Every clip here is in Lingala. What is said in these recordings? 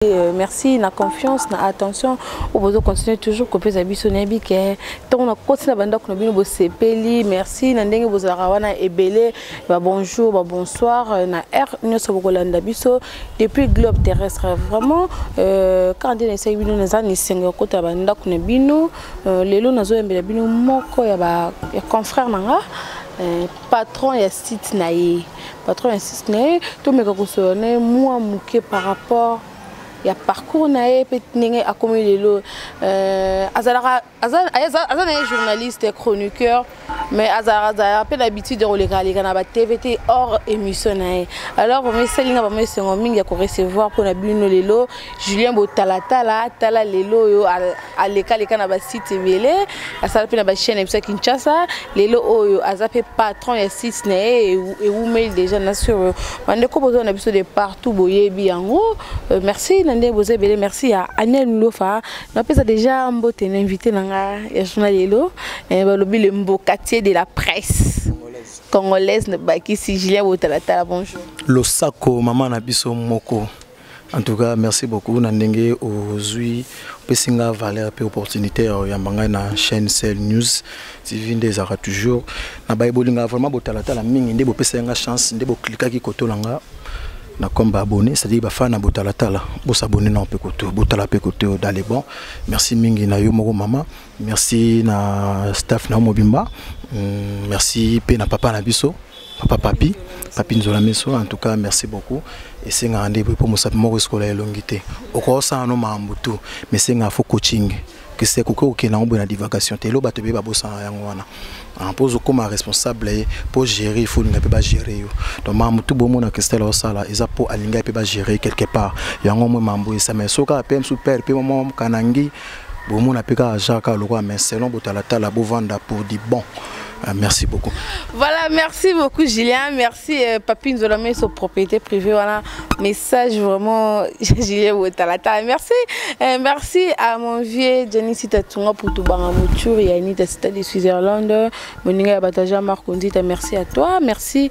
Merci, na confiance, na attention. Vous pouvez continuer toujours copier les habits sonébi que tant on a continué à banda qu'on a bien beau sepeli. Merci, na ndenge vous arawana ebele. Bonjour, bonsoir. Na air nous sommes au Landa biso depuis globe terrestre. Vraiment, quand on essaie de nous aniser singa côté banda qu'on a bino. Lelo nazo embele bino moko ya ba confrère nanga. Patron ya site naie. Patron ya site naie. Tout me kakosone moi muke par rapport il y a parcours nae petninge a comme lelo azala journaliste chroniqueur mais azala peu d'habitude de regarder kana ba TVT hors émission nae alors on met selinga ba mese ngomingi ya ko recevoir pour na bino lelo Julien Botalatala tala lelo yo aleka kana ba site vele asala pe na ba chaîne episode Kinshasa lelo oyo azape patron ya site nae et vous mail déjà na sur mande ko besoin na biso de partout boyebi yango merci. Merci à Anel Lofa. On a déjà un invité dans le journal le mbokatier de la presse congolaise. Julien Botalatala, bonjour. Losako, maman Nabiso Moko. En tout cas, merci beaucoup. Nandenge aujourd'hui, Pessinga Valère et opportunité yambanga na chaîne Cell News. TV des ara toujours. Na baibolinga vraiment Botalatala mingi ndebo pesenga chance ndebo cliquer ki kotolanga. Na comme abonné, c'est-à-dire ba fan na Botalatala, bo s'abonner na Pekoto, Botala Pekoto dans les bons. Merci mingi na yo moko mama, merci na staff na Mobimba, merci pe na papa na biso, papa papi nzola meso en tout cas merci beaucoup et c'est un rendez-vous pour moi moko scolaire longité. Oko sa no mambutu, mais c'est un faux coaching. Que c'est que na bonne divagation telo ba tebe ba bossa yango wana en pose comme responsable pour gérer il faut ne pas gérer donc mamu tout bon na Christelle osala eza pour alinga pe ba gérer quelque part yango mo mambo ça mais soka pem super pe mo kanangi bon mon apeka jaka lokwa mais selon Botalatala bo vendre pour du bon. Merci beaucoup. Voilà, merci beaucoup Julien, merci Papi nous a sur propriété privée, voilà, message vraiment Julien Botalatala. Merci, merci à mon vieux Jenny Sitatunga pour tout baramutur et Anita Cité de Switzerland, Moninga Bataja Marcondi, merci à toi, merci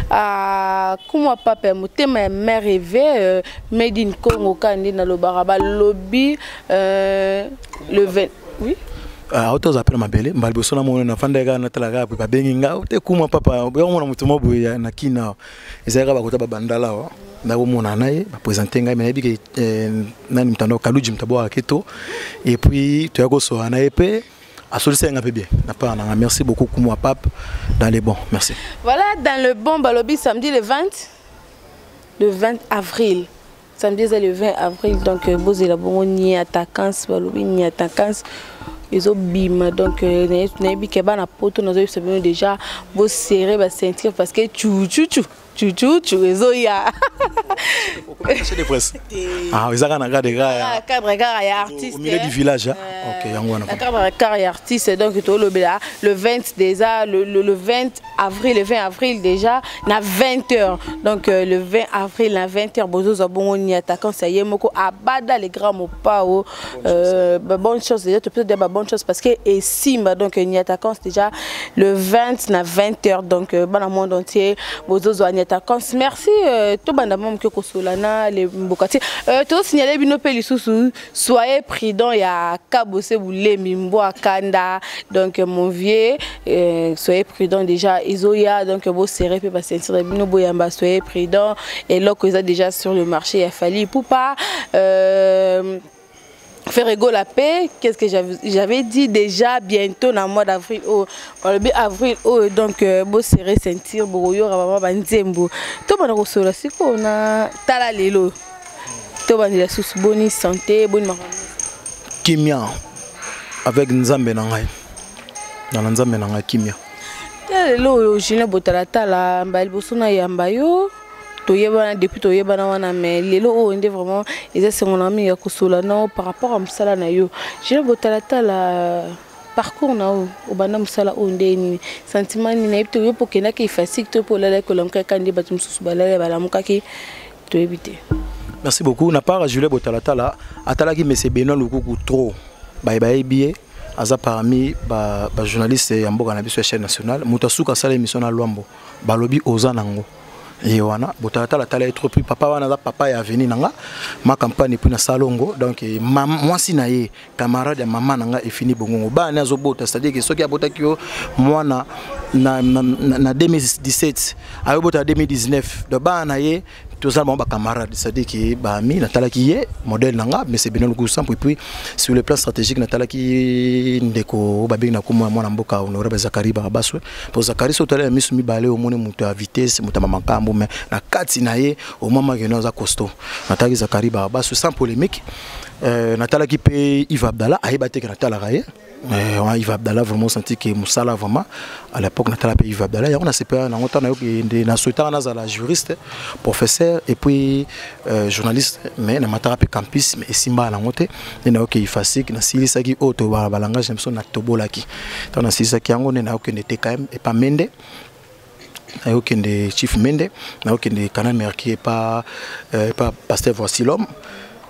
à comment papa motema mère rêvé made in Congo kandi na lobaraba lobby le 20 oui. Autos appelle ma belle, mbalboso na mona fanda ga na talaga pa benginga te kuma papa ba mona mutuma boya na kina ezaka ba kota ba bandala wa na bo mona naye ba présenter ngai mais bi ke nani mtando kaluji mtabo aketo et puis tu yako so na epé a solliciter nga pe bien na pas na merci beaucoup kuma pape dans les bons merci. Voilà dans le bon balobi samedi le 20 avril. Samedi c'est le 20 avril donc bozé la bon ni attaquants balobi ni attaquants ils ont bim donc n'abi keba na poto nous avons déjà beau serrer ba ceinture parce que tu ya ah ils ont un cadre gars artiste au milieu du village OK yango na cadre artiste donc to le 20 déjà le 20 avril déjà na 20h donc le 20 avril na 20h bozo bon ni attaquant ça y est moko abada les grands mopao bonne chose déjà tu peux dire bonne chose parce que et Simba donc ni attaquant déjà le 20 na 20h donc dans le monde entier bozo ni attaquant merci tout bandamom que kosolana les mbokati tout signaler bino pe lisusu soyez prudent ya kabose boulé mimbo akanda donc mon vieux soyez prudent déjà isoya donc beau serré pe ba sentir bino boyamba soyez prudent et là que ça déjà sur le marché il a fallu pour pas faire rigoler la paix. Qu'est-ce que j'avais dit déjà bientôt dans le mois d'avril donc beau serré sentir boyo rababa banzembo to bana ko sola siko na tala lelo to bana la sous bonne santé bonne kimia avec nzambe na ngai dans nzambe na ngai kimia lelo Julien Botalatala mbali bosona yamba yo depuis to yebana wana mais lelo o ndé vraiment ils sont mon ami ya kosola non par rapport à msala na yo Julien Botalatala parcours na o bana msala o ndé ni sentiment ni na epto yo pokena ki facile to pour la ko lamka kandi batum susu balale balamuka ki to éviter. Merci beaucoup na part Julien Botalatala atala ki monsieur Benoît Lukuku trop bye bye billet aza parmi ba journaliste ya mboka na biso chaîne nationale mutasuka sala émission na Lwambo balobi oza nango et wana botata la tala trop plus papa wana papa ya venu nanga ma campagne puis na salongo donc moi si na ye camarade ya maman nanga e fini bongo ba na zobota c'est-à-dire que soki abota kio moi na 2017 ayobota 2019 de ba na ye tous ça ba camarade c'est-à-dire que ba mi na tala ki ye modèle nanga mais c'est bien le goût et puis sur le plan stratégique na tala ki ndeko ba bing na ko moi na mboka honorable Zakari Barabaswe pour Zakari sotala mi sumi balé au monde muto à vitesse muta makambo mais na kati na ye au moment que nous a costaud na tala Zakari Barabaswe sans polémique na tala ki pe Yves Abdallah ayebate que na tala raye Yves Abdallah vraiment senti que Moussala vraiment à l'époque na tala pe Yves Abdallah on a CPA na ngota na yo na souhaiter na la juriste professeur et puis journaliste mais na matara pe campus mais simba na ngote na ok ifasik na silisa ki auto ba balanga j'aime na tobolaki donc na silisa ki yango na ok n'était quand même et pas mende na ok de chief mende na ok de canal merki et pas pasteur voici l'homme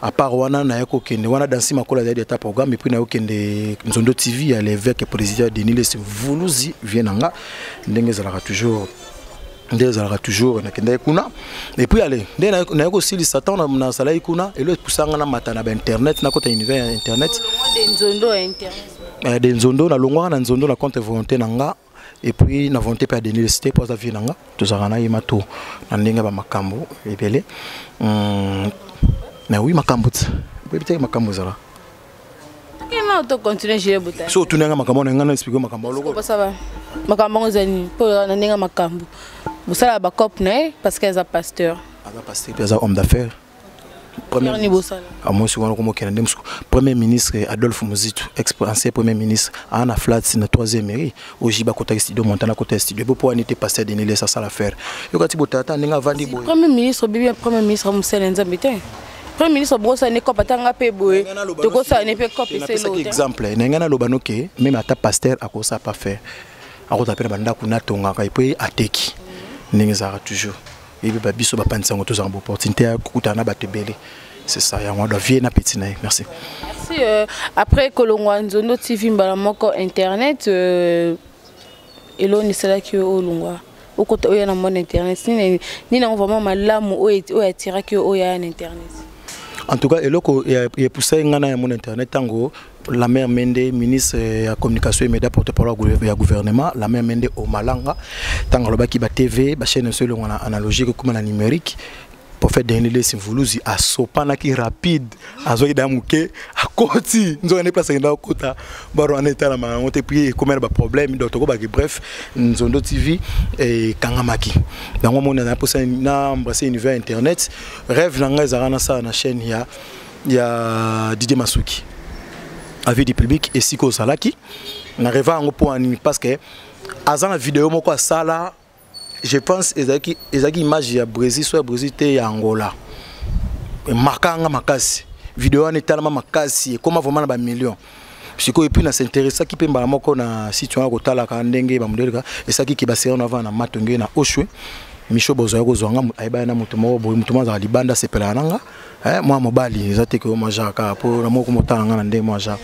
à part wana na yako kende wana dansi makola za d'état programme et puis na yako kende Nzondo TV à l'évêque président Denis Les Vuluzi vienanga ndenge zalaka toujours na kende kuna et puis allez na yako aussi le satan na sala kuna et le pusanga na matana ba internet na kota univers internet Nzondo internet de Nzondo na longwa na Nzondo na compte volonté nanga et puis na volonté pas de l'université pour ça vienanga tous arana imato na ndenge ba makambo ebele mais oui makambo peut-être makambo zala comment tu continues chez Bouta so tunanga makambo na ngana expliquer makambo loko ça va makambo zani pour na ndenge makambo busala ba cop na parce qu'elle a pasteur elle a homme d'affaires premier ministre Adolphe Muzitu ancien premier ministre Anna Flats na 3e mairie au Jiba côté studio Montana côté studio pour n'était pasteur de Nile ça ça l'affaire yo kati botata ninga vandi boy premier ministre bibi premier ministre Moussela Nzambete premier ministre brosa ne kopatanga pe boy to ko ça ne peut copier c'est l'autre exemple n'engana lobanoke même ata pasteur akosa pas faire akotapela banda kuna tonga ka ipe ateki ninga za toujours et puis biso ba panisa ngo tous en opportunité à kutana batebele c'est ça ya moi doit vier na petit nae merci après kolongwa Nzondo TV mbala moko internet eloni sala ki olongwa okota oya na mon internet ni na vraiment malamu o atira ki oya na internet en tout cas eloko ya poussé ngana ya mon internet tango la mère Mende ministre de communication et médias porte-parole du gouvernement la mère Mende au Malanga tango loba ki ba TV ba chaîne seule on analogique comme la numérique pour faire Denis Les Vuluzi à sopana qui rapide à zoï damuke à côté nous on est placé dans kota baro en état la on te puis comme ba problème donc bref Nzondo TV et Kangamaki dans mon on a posé na embrasser univers internet rêve nanga zarana ça na chaîne il y a Didier Masuki avis du public et Siko Salaki na rêve en point parce que azan la vidéo moko sala je pense ezaki image ya Brésil soit Brésil te ya Angola markanga makasi vidéo ni tellement makasi comment vraiment na ba millions siko et puis na s'intéresse qui pemba moko na situation ko tala ka ndenge ba modèle et ça qui ba série on avant na matonge na oshwe Micho bozo ko zonga ayba na mutu mo boy mutu maza libanda sepela nanga moi mobali ezate ko majaka po na moko motala nga na ndenge moi ja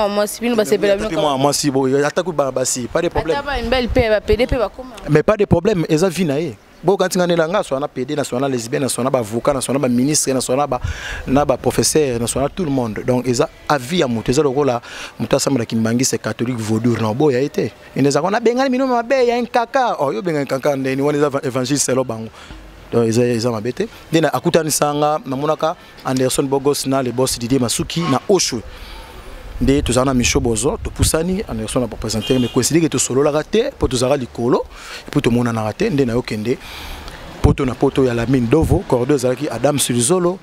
moi si bino ba sepela moi si boy ataku ba basi pas de problème ata ba mbel pe ba PDP ba koma mais pas de problème eza vina ye bon quand ngane la nga so na PD na so na lesbienne na so na ba avocat na so na ba ministre na so na ba professeur na so na tout le monde donc eza avis ya mutu eza lokola mutu asambala kimbangi c'est catholique vaudou na boya été ineza kona bengani mino mabe ya nkaka oh yo bengani nkaka ndeni wana eza évangile selo bango donc eza mabete ndena akutani sanga na monaka Anderson Bogos na le boss Didier Masuki na Oshwe de tozana Micho bozo to pusani Anderson na représenter mais coïncider que to solo la raté pour tozara likolo pour to mona na raté ndena yokende poto na poto ya la mine Dovo corridor zalaki Adam Sulzolo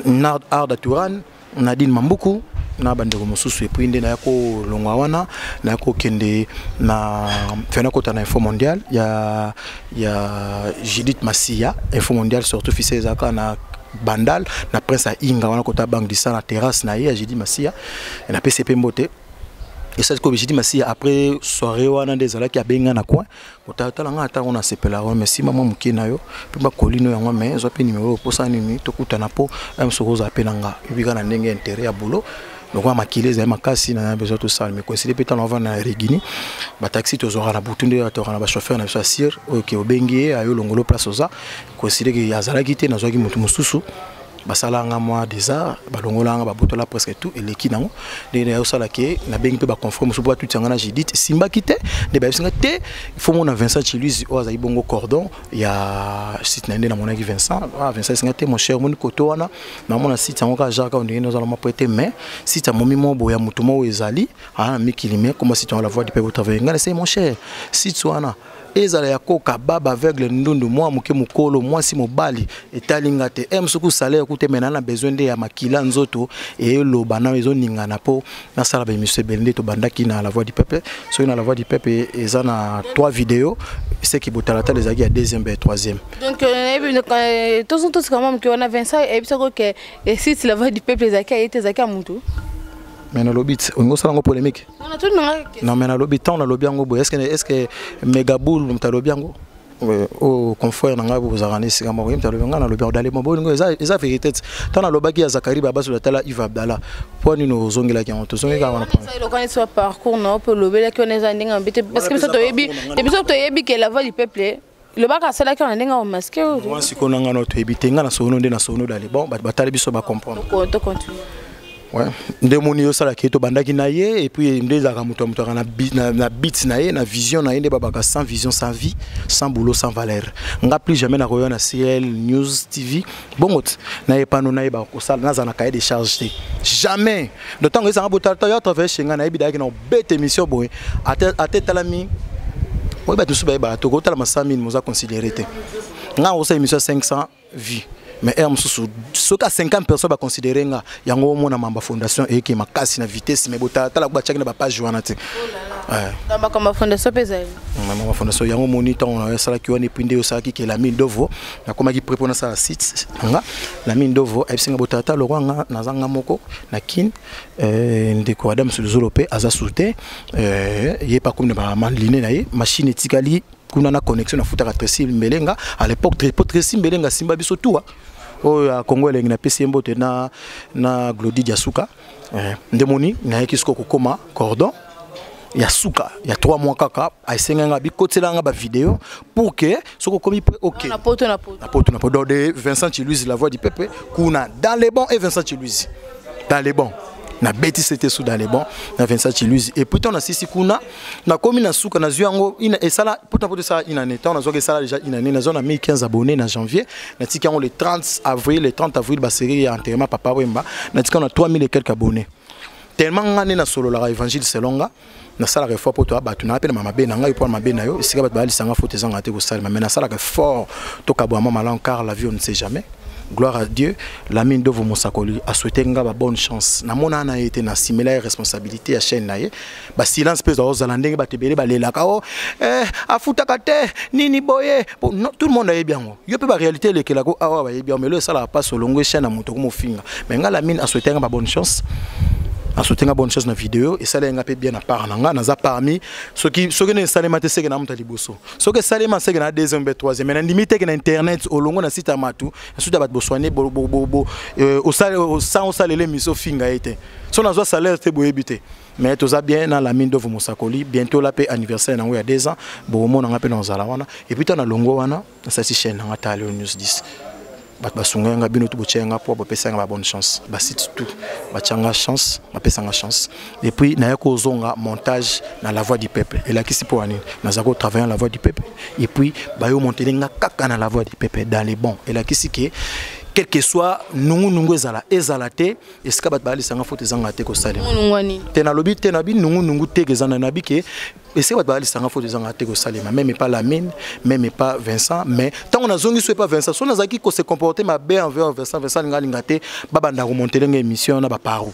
Nard Arda Touran Nadine Mambuku na bandeko mosusu et puis ndena yako longwa wana na yako kende na fena kota na info mondial ya Judith Massia info mondial surtout fils zaka na Bandal na prince Inga wana kota banque du na terrasse na ye Judith Massia et na PCP Mbote et ça comme Judith Massia après soirée wana ndezala ki abenga na coin kota nga ata on a sepela mais si maman muki na yo pe ba kolino yango mais zo pe numéro pour ça nini to kuta na po am sokoza pe nanga ubika na ndenge intérêt ya boulot donc on a maquillé les makasi na besoin tout ça mais coïncider peut-être on va na Regini ba taxi to zora na butunde to na ba chauffeur na sir OK obengi ayo longolo place oza coïncider que yazala kité na zoki mutu mususu basalanga moi déjà balongolanga babotola presque tout eleki nango ndene ya osala ke na bengi pe ba confirme so tout tangana Judith simba kité de ba singa te il faut mon Vincent Chiluzi o azayi bongo cordon ya site na ndena monaki Vincent Vincent singa te mon cher mon koto wana na mona site yango ka jaka ndenge no zala ma prêter mais site momi mo boya mutu mo ezali mikilime comment si tu la voix du peuple travailler ngana c'est mon cher site wana ezala ya koka baba aveugle ndundu moi muke mukolo moi si mobali etalinga te emsuku salaire kute menana besoin de ya makila nzoto et lo bana ezo ningana po na sala ba monsieur Belende to bandaki na la voix du peuple so na la voix du peuple eza na 3 vidéos c'est qui botalata les agi à deuxième et troisième donc tous quand que on a Vincent et puis que si la voix du peuple les agi a été zaka mutu mais na lobit on go salango polémique non mais na lobit on a lobby yango est-ce que Megaboul mta lobby yango au confrère nanga bozarani sika mo mta lobby ngana lobby dalé mo bongo eza vérité tant na lobaki ya Zakari baba sur la tala Yves Abdallah pour nous zongela ki on to zongela wana ça il connaît soit parcours non pour lobby là qu'on est ndinga mbete parce que ça to yebi et puis ça to yebi que la voix du peuple le baka sala ki on ndinga masqué moi siko nanga no to yebi tenga na sono nde na sono dalé bon batali biso ba comprendre to continue. Ouais, ndemoni yo sala keto bandaki na ye et puis ndezaka muto na bit na ye na vision na ye nde babaka sans vision sans vie sans boulot sans valeur nga plus jamais na koyo na CL News TV bongot na ye pano na ye ba ko sala na zana cahier de charge jamais de temps que ça botata ya travers chenga na ye bidaki na bête émission boy ate talami oui ba tout ça ba to ko tala ma 100 000 moza considérer te nga o sa émission 500 vues mais ce cas 50 personnes va considérer nga yango mona mamba fondation et qui makasi na vitesse mais bota tala ba chaki na ba page wana te ba comme fondation pesa mamba fondation yango monitor on a sala ki woni pinde osala ki la mine d'ovo na koma ki prépare ça site nga la mine d'ovo e singa bota tala nga na zanga moko na kin ndeko adam suluzolope aza soute ye pa comme ba manline na ye machine etikali kuna na connexion na futa Tracy Mbelenga à l'époque Tracy Mbelenga simba biso tout o ya Congo elengi na PC mbote na Glody Diasuka ndemoni na yekisko kokoma cordon ya suka ya 3 mois kaka aisenga bi kotelanga ba vidéo pour que soko komi OK na poto de Vincent Chiluzi la voix du peuple kuna dans les bons et Vincent Chiluzi dans les bons na beti c'était sous dans les bons na Vincent Chiluzi et pourtant na sisi kuna na komi na suka na zuango ina esala pourtant pour ça ina neto na zoke sala déjà ina na zone 15 abonnés na janvier na tikango le 30 avril ba série ya enterrement papa Wemba na tikango na 3000 et quelques abonnés tellement ngane na solo la évangile selonga na sala refort pour toi batu na appelle mama be na ngai pour mama be na yo sika ba lisanga faute zanga te ko sala mais na sala fort to kabwa malan car la vie on ne sait jamais. Gloire à Dieu, la mine de Mosakoli a souhaité une bonne chance. Na mona na été na similaire responsabilité à chaîne na ye. Ba silence pèse aux Hollandais ba tebele ba lela kao. Afuta kate nini boye. Tout le monde a bien. Yo peut ba réalité le kelako awa ba bien mais le ça la passe au longue chaîne à moto comme finga. Mais nga la mine a souhaité une bonne chance. A souhaité une bonne chose dans la vidéo et ça l'a bien à part nanga naza parmi ceux qui ne salent pas c'est que na mutali bosso ceux qui salent pas c'est que na deuxième et troisième mais na limite que na internet au long na site amatu ensuite ba bosoigner au sale les miso finga été so na zo salaire te boyebité mais tout ça bien dans la mine de Mosakoli bientôt la paix anniversaire na il y a 2 ans bon mon nga pe dans zala wana et puis na longo wana ça si chaîne na ta News 10 basunga bino tu bochenga pour bapesa nga bonne chance basit tout bachanga chance bapesa nga chance et puis na yako zonga montage na la voix du peuple et là qui c'est pour ani na zako travailler la voix du peuple et puis bayo monter nga kaka na la voix du peuple dans les bons et là qui c'est que quel que soit nungu ezalate esika bat bali sanga faute zanga te ko sale tena lobi tena bi nungu te kezana na bi ke esika bat bali sanga faute zanga te ko sale même pas la mine même pas Vincent mais tant on a zongi soit pas Vincent son azaki ko se comporter ma bien envers Vincent ngalinga te babanda remonter une émission na ba paru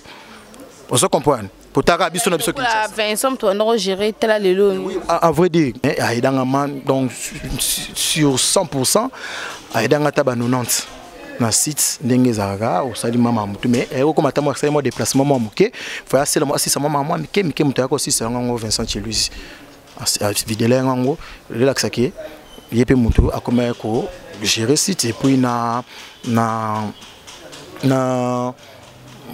on se comprend pour ta biso na biso Vincent toi on gérer tel lelo à vrai dire aidanga man donc sur 100% aidanga taba 90 na site ndenge zaga au sali mama mutu mais eko comme atamo accès moi déplacement moi muke faut assez moi si ça mama moi mike mutu yako si ça ngo Vincent Chiluzi vidéo ngo relaxaki yepe mutu akoma ko gérer site et puis na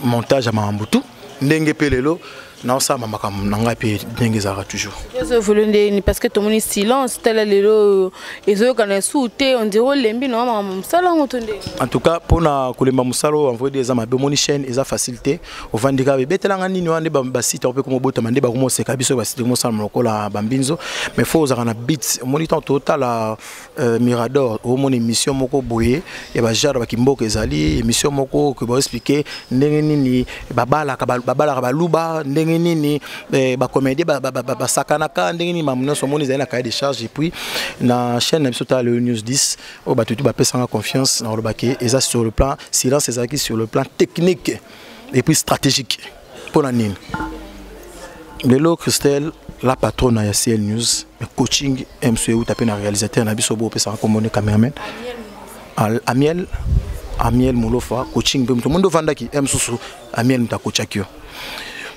montage à mama mutu ndenge pelelo na ça makambo nanga pe ndenge zara toujours je voulais parce que tout le monde silence tel lelo ezo kana souté on dirait lembi non maman sala ngotonde en tout cas pona kolemba musalo envoyer des ama be moni chaîne eza facilité au vandika be betelanga nini wande ba site on peut comme bota mande ba komo seka biso ba site mo sala lokola bambinzo mais faut za kana beat monitor total Mirador au mon émission moko boye et ba jara ba kimboka ezali émission moko que ba expliquer ndenge nini babala ka luba nini ba comédie ba sakanaka ndenge ni mamuna so moni zana cahier de charge et puis na chaîne na biso le news 10 o ba tutu ba pesa confiance na lobake eza sur le plan silence ezaki sur le plan technique et puis stratégique pour la nini Lelo Christelle la patronne ya CL News coaching MCE ou tapé na réalisateur na biso bo pesa comme on cameraman Amiel Molofa coaching tout le monde vandaki MSusu Amiel mta coachakio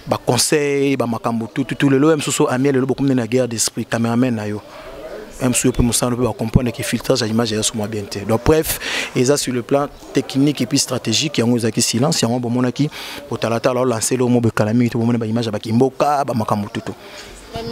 ba conseil ba makambo tout le lo MSusu Amiel le beaucoup na guerre d'esprit cameraman na yo MSusu peut mosano peut comprendre que filtrage d'image est sur moi bien té donc bref et ça sur le plan technique et puis stratégique yango zaki silence yango bomonaki potalata alors lancer le mot be kalami to bomona ba image ba kimboka ba makambo tout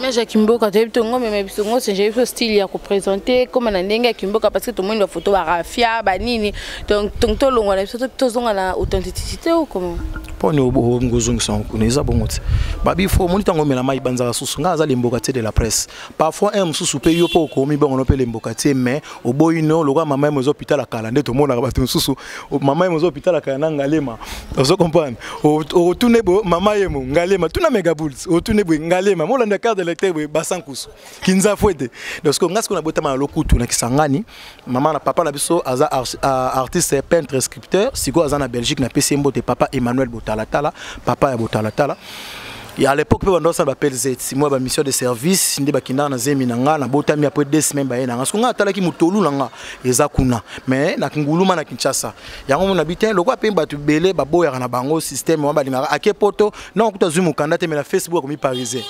mais j'ai Kimboka tu es ngombe mais bisongo c'est j'ai style ya représenter comme na ndenge Kimboka parce que tout le monde va photo ba rafia ba nini donc to longo na surtout to zonga na authenticité ou comment pour nous ngozongi son kuneza bongote babi fo monita ngombe na mai banza susu nga za lemboka te de la presse parfois un susu pe yo po ko mi bon on peut lemboka te mais au boyino lo mama mo hôpital akala ndeto mona ba susu mama mo hôpital akala ngalema vous comprenez au tourner bo mama yemo ngalema tuna mega bulls au tourner bo ngalema mo landa de lecteur basankusu kinza fwete donc ngas ko na botama lokutu na kisangani maman na papa na biso aza artiste peintre sculpteur siko aza na Belgique na PC mbote papa Emmanuel Botalatala papa ya Botalatala et à l'époque pe bando ça bapel Z si moi ba mission de service ndé bakinda na zemi nanga na botami après 2 semaines ba yena ngas ko nga talaki mutolu nanga eza kuna mais na Kinguluma na Kinshasa yango mona bitin lokwa pe batu belé baboya na bango système wa balingaka akepoto non kuta zumu kanda te mais na Facebook mi parisien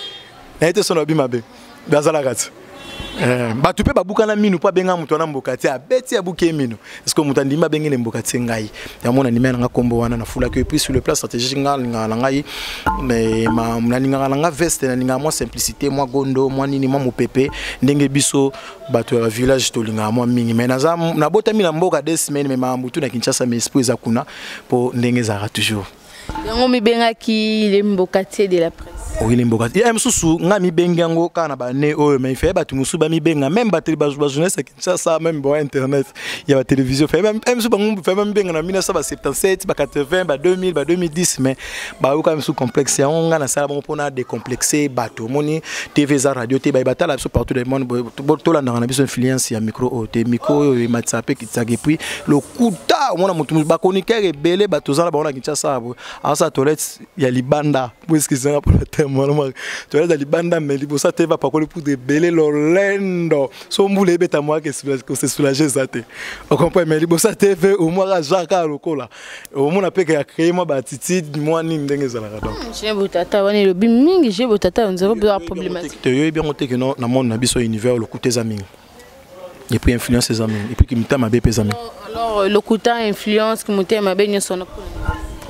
na été son abi mabe bazala kat batu pe babuka na minu pa benga mutu na mbokati abeti abuke minu est-ce que mutu ndimba bengene mbokati ngai ya mona nimena nga kombo wana na fula que puis sur le plan stratégique nga ngai mais ma mnaninga nga veste na ninga moi simplicité moi gondo moi nini moi mopepe ndenge biso batu ya village to linga moi mingi mais naza na botami na mboka 2 semaines mais ma mutu na Kinshasa mais esprit za kuna po ndenge za toujours yango mi benga ki le mbokati de la presse oui les mbokati et msusu nga mi bengango kana ba ne o mais fait batu musu ba mi benga même ba télé ba journaliste Kinshasa même ba internet il y a la télévision fait même msusu ba ngumbu fait même benga na 1977 ba 80 ba 2000 ba 2010 mais ba o quand sous complexe on nga na sala bon pona décomplexer bato moni TV za radio te ba batala biso partout dans le monde to la na biso influence ya micro o te micro e matsape kitaki puis le kuta on a mutu ba chroniqueur ebele bato za ba na Kinshasa a sa toilette ya libanda parce que c'est pour le thème tu vois dans libanda mais libosa te va pas coller pour de belé lolendo so mbule beta moi que se soulager ça te on comprend mais libosa te fait au moins jaka lokola au moins après que créer moi batitude moi ni ndenge za la donc j'ai botata wani le bimingi j'ai botata on zéro problématique te yo bien monté que non na monde na biso univers le côté amis et puis influence les amis et puis qui m'ta ma bépé amis alors le côté influence qui m'ta ma benyo sona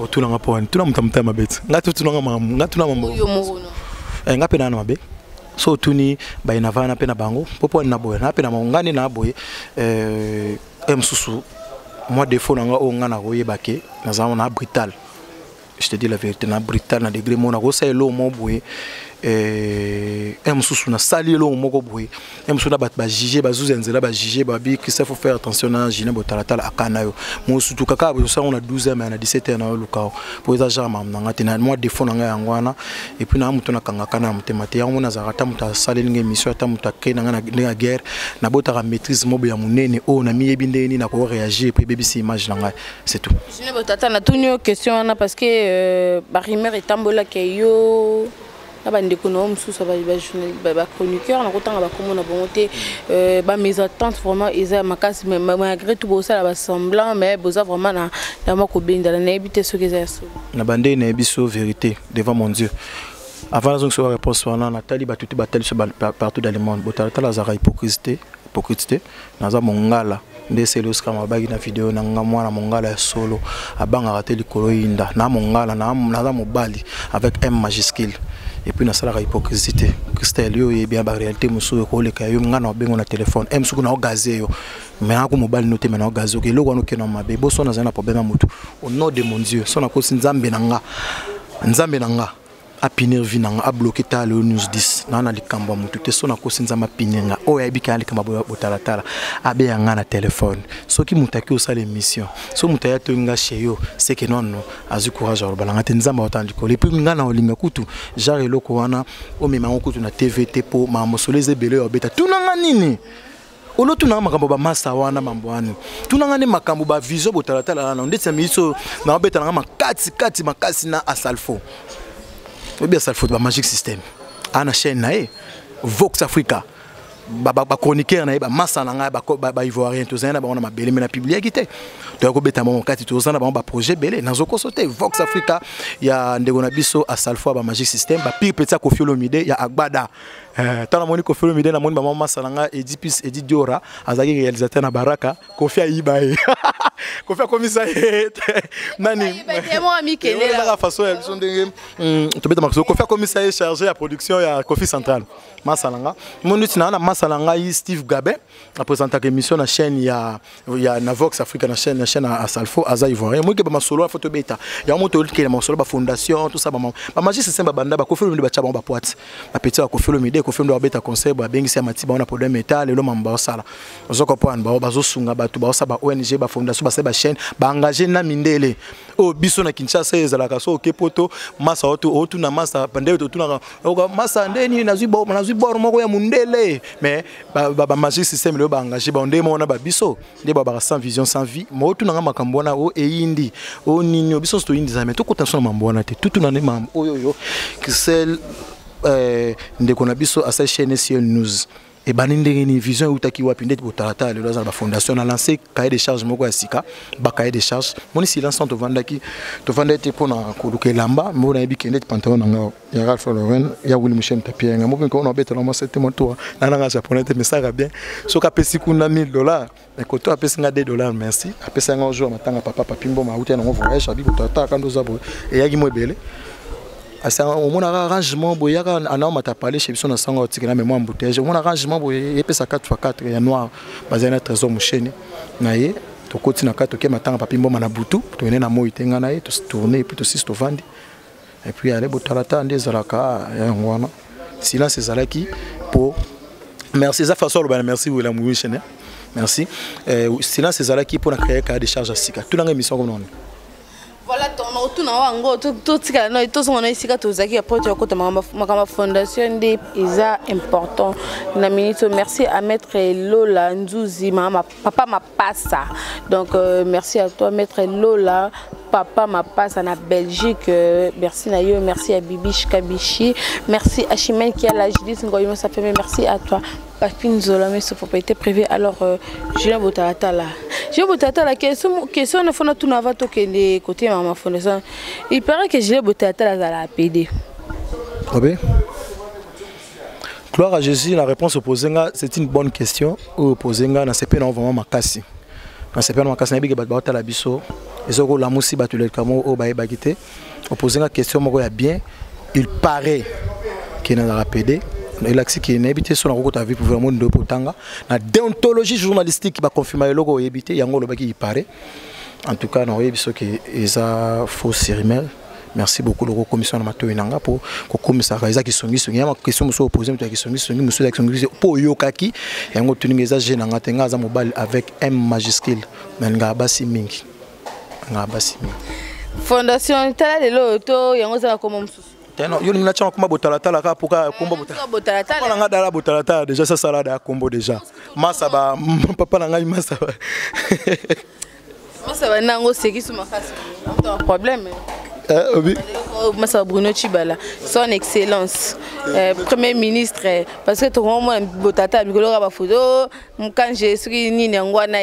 tout na point tout na mtamta mabet ngatu tunanga mamu ngatu na mambo ngape na mabe so tuni ba inavana pe na bango popo na boye na pe na mongani na boye msusu moi défaut nanga o ngana ko yebake na zama na brutal je te dis la vérité na brutal na degré mona ko sa lo mo boye msusu na sali lo moko boye msusu na bat ba juger ba zuzenzela ba juger ba bi que ça faut faire attention na jina botalatala akana yo mo sutu kaka bo sa on a 12 ans mais na 17 ans na lukao po za jama nanga tena moi défaut nanga yangwana et puis na mutu na kanga kana mutema te yango na zakata muta sali nge mission ata muta ke nanga na guerre na botaka maîtrise mobo ya munene o na miyebi ndeni na ko réagir puis bébé si image nanga c'est tout jina botata na tunyo question na parce que ba rimer etambola ke yo abandeko no msusu ba chroniqueur na kotanga ba komo na bonté ba mes attentes vraiment eza makasi mais malgré tout bosa ba semblant mais bosa vraiment na mako benda na ebité ce que ça na bande na biso vérité devant mon Dieu avant la so réponse wana Nathalie ba tuti batali partout dans le monde botalatala za hypocrite naza mongala nde Selos kama bagi na vidéo na nga mwana mongala ya solo abanga raté likolo inda na mongala na mobali avec M majuscule et puis na sala ka hypocrisie Christelle yo ye bien ba réalité musu ko le kayo nga na bengo na téléphone M suku na ogaze yo mais na ko mobali noté mais na ogaze ko loko no kena mabe bo so na zana problème mutu au nom de mon Dieu so na ko nzambe na nga a pinir vinanga a bloqué ta le news 10 na likambo mutu te so na ko nzama pinenga o ya bika likambo botalatala abe yanga na téléphone so ki mutaki o sala émission so mutaya to nga cheyo c'est que non azu courage au balanga te nzamba otandi ko le puis nga na olinga kutu genre eloko wana o mema kutu na TVT po ma mosoleze bele obeta tunanga nini olo tunanga makambo ba masa wana mambo wana tunanga ne makambo ba vision botalatala na ndetse miso na obeta nga makati makasi na asalfo bien ça foot ba Magic System ana chaîne na Vox Africa ba chroniqueur na ba massa na nga ba ivoirien to zana ba ona mabele mais na publier kité to ko beta mo kati to zana ba projet belé na zoko sauter Vox Africa ya ndego na biso a salfo ba Magic System ba pire petit Koffi Olomide ya Agbada tana moni Koffi Olomide na moni ba massa na nga Edi Diora azaki réalisateur na Baraka Koffi Aibaye Koffi commissaire nani mo ami kele la façon ya biso ndenge to beta makso Koffi commissaire chargé à production ya Koffi Central massa na nga moni tina na Salanga Steve Gabin a présenté l'émission na chaîne ya na Vox Africa na chaîne à Salfo Aza Ivoirien moi ke ba masolo photo beta ya moto ke na masolo ba fondation tout ça ba Magic System ba banda ba Koffi Olomide ba tchaba ba poite ba petit Koffi Olomide Koffi Olomide ba beta conseil ba bengi sa mati ba na problème métal le mamba sala ozoko prendre ba zo sunga ba tu ba sa ba ONG ba fondation ba se ba chaîne ba engagé na mindele o biso na Kinshasa ezalaka so ke poto masa otu na masa pande to na masa ndeni na zui bor moko ya mundele mais ba Magic System le ba engagé ba ndemo na ba biso de ba sans vision sans vie mo tu na makambo na o eindi o ninyo biso to indi za mais to kotanso na mambo na te tout na ne mam oyo que celle ndeko na biso a sa chaîne Ciel News et banindenge ni vision utaki wapi ndeti botalata le loza ba fondation a lancé cahier de charge moko ya sika ba cahier de charge moni silence to vandaki to vandete pona ko lukelamba mo na bikende pantalon nga ya Ralph Lauren ya Willy Michel Tapie nga mo ko na beta na c'était mon tour na nga japonais mais ça va bien so ka pesi kuna $1000 mais ko to apesi nga $2 merci apesi nga jour matanga papa papimbo ma uti na ngo voyage abi botalata kando zabo e yaki mo ebele asa au mon arrangement boyaka ana mata parler chez biso na sango tikena mais moi embouteillage mon arrangement boye epesa 4x4 ya noir bazana trésor musheni na ye to koti na kato ke matanga papimbo na butu to ene na moyi tenga na ye to tourner puis to sisto vandi et puis aller botalata ndezalaka ya ngwana silence ezalaki pour merci za façon le merci William Mouchene merci silence ezalaki pour na créer cahier de charge à sika tout la émission comme non. Voilà, tout ce qu'on a ici, ma fondation est important. Merci à Maître Lola Nzouzi, papa ma passa. Donc merci à toi Maître Lola, papa ma passe en Belgique. Merci Nayo, merci à Bibiche Kabichi, merci à Chimène qui a la Judith Ngoyimo, ça fait merci à toi. Papine Zola, mais ce propriété privée. Alors, Julien Botalata là. Julien Botalata la question ne faut pas tout n'avoir tout que les côtés ma fondation. Il paraît que Julien Botalata là à la PD. Ok. Gloire à Jésus, la réponse opposée c'est une bonne question. Opposée na c'est pas vraiment makasi. Na c'est pas makasi na bi ke batata la biso. Ezoko la musi batule kamo o bae bagité. Opposée question moko ya bien. Il paraît qu'il est dans la PD. Il a qui est habité sur la route à vie pour vraiment de potanga. La déontologie journalistique qui va confirmer le logo habité yango le baki il paraît. En tout cas, nous avons que eza faux cérémonial. Merci beaucoup le commission de Matoinanga pour commissaire Isaac qui sont mis sur une question monsieur opposé qui sont mis sur une monsieur qui pour yokaki yango tuningeza jenanga tenga za mobile avec M majuscule nga basi mingi. Nga basi mingi. Fondation tala de loto yango za comme non, yo ninga chama kuma botalata ka poka kombo botalata. Papa nga dala botalata déjà ça salade à combo déjà. Massa ba papa nga massa. Massa ba nango seki suma kasi. Pas de problème. Oui. Massa Bruno Chibala, son excellence premier ministre parce que tout le monde botalata mikolo ba photo quand je suis ni ngwana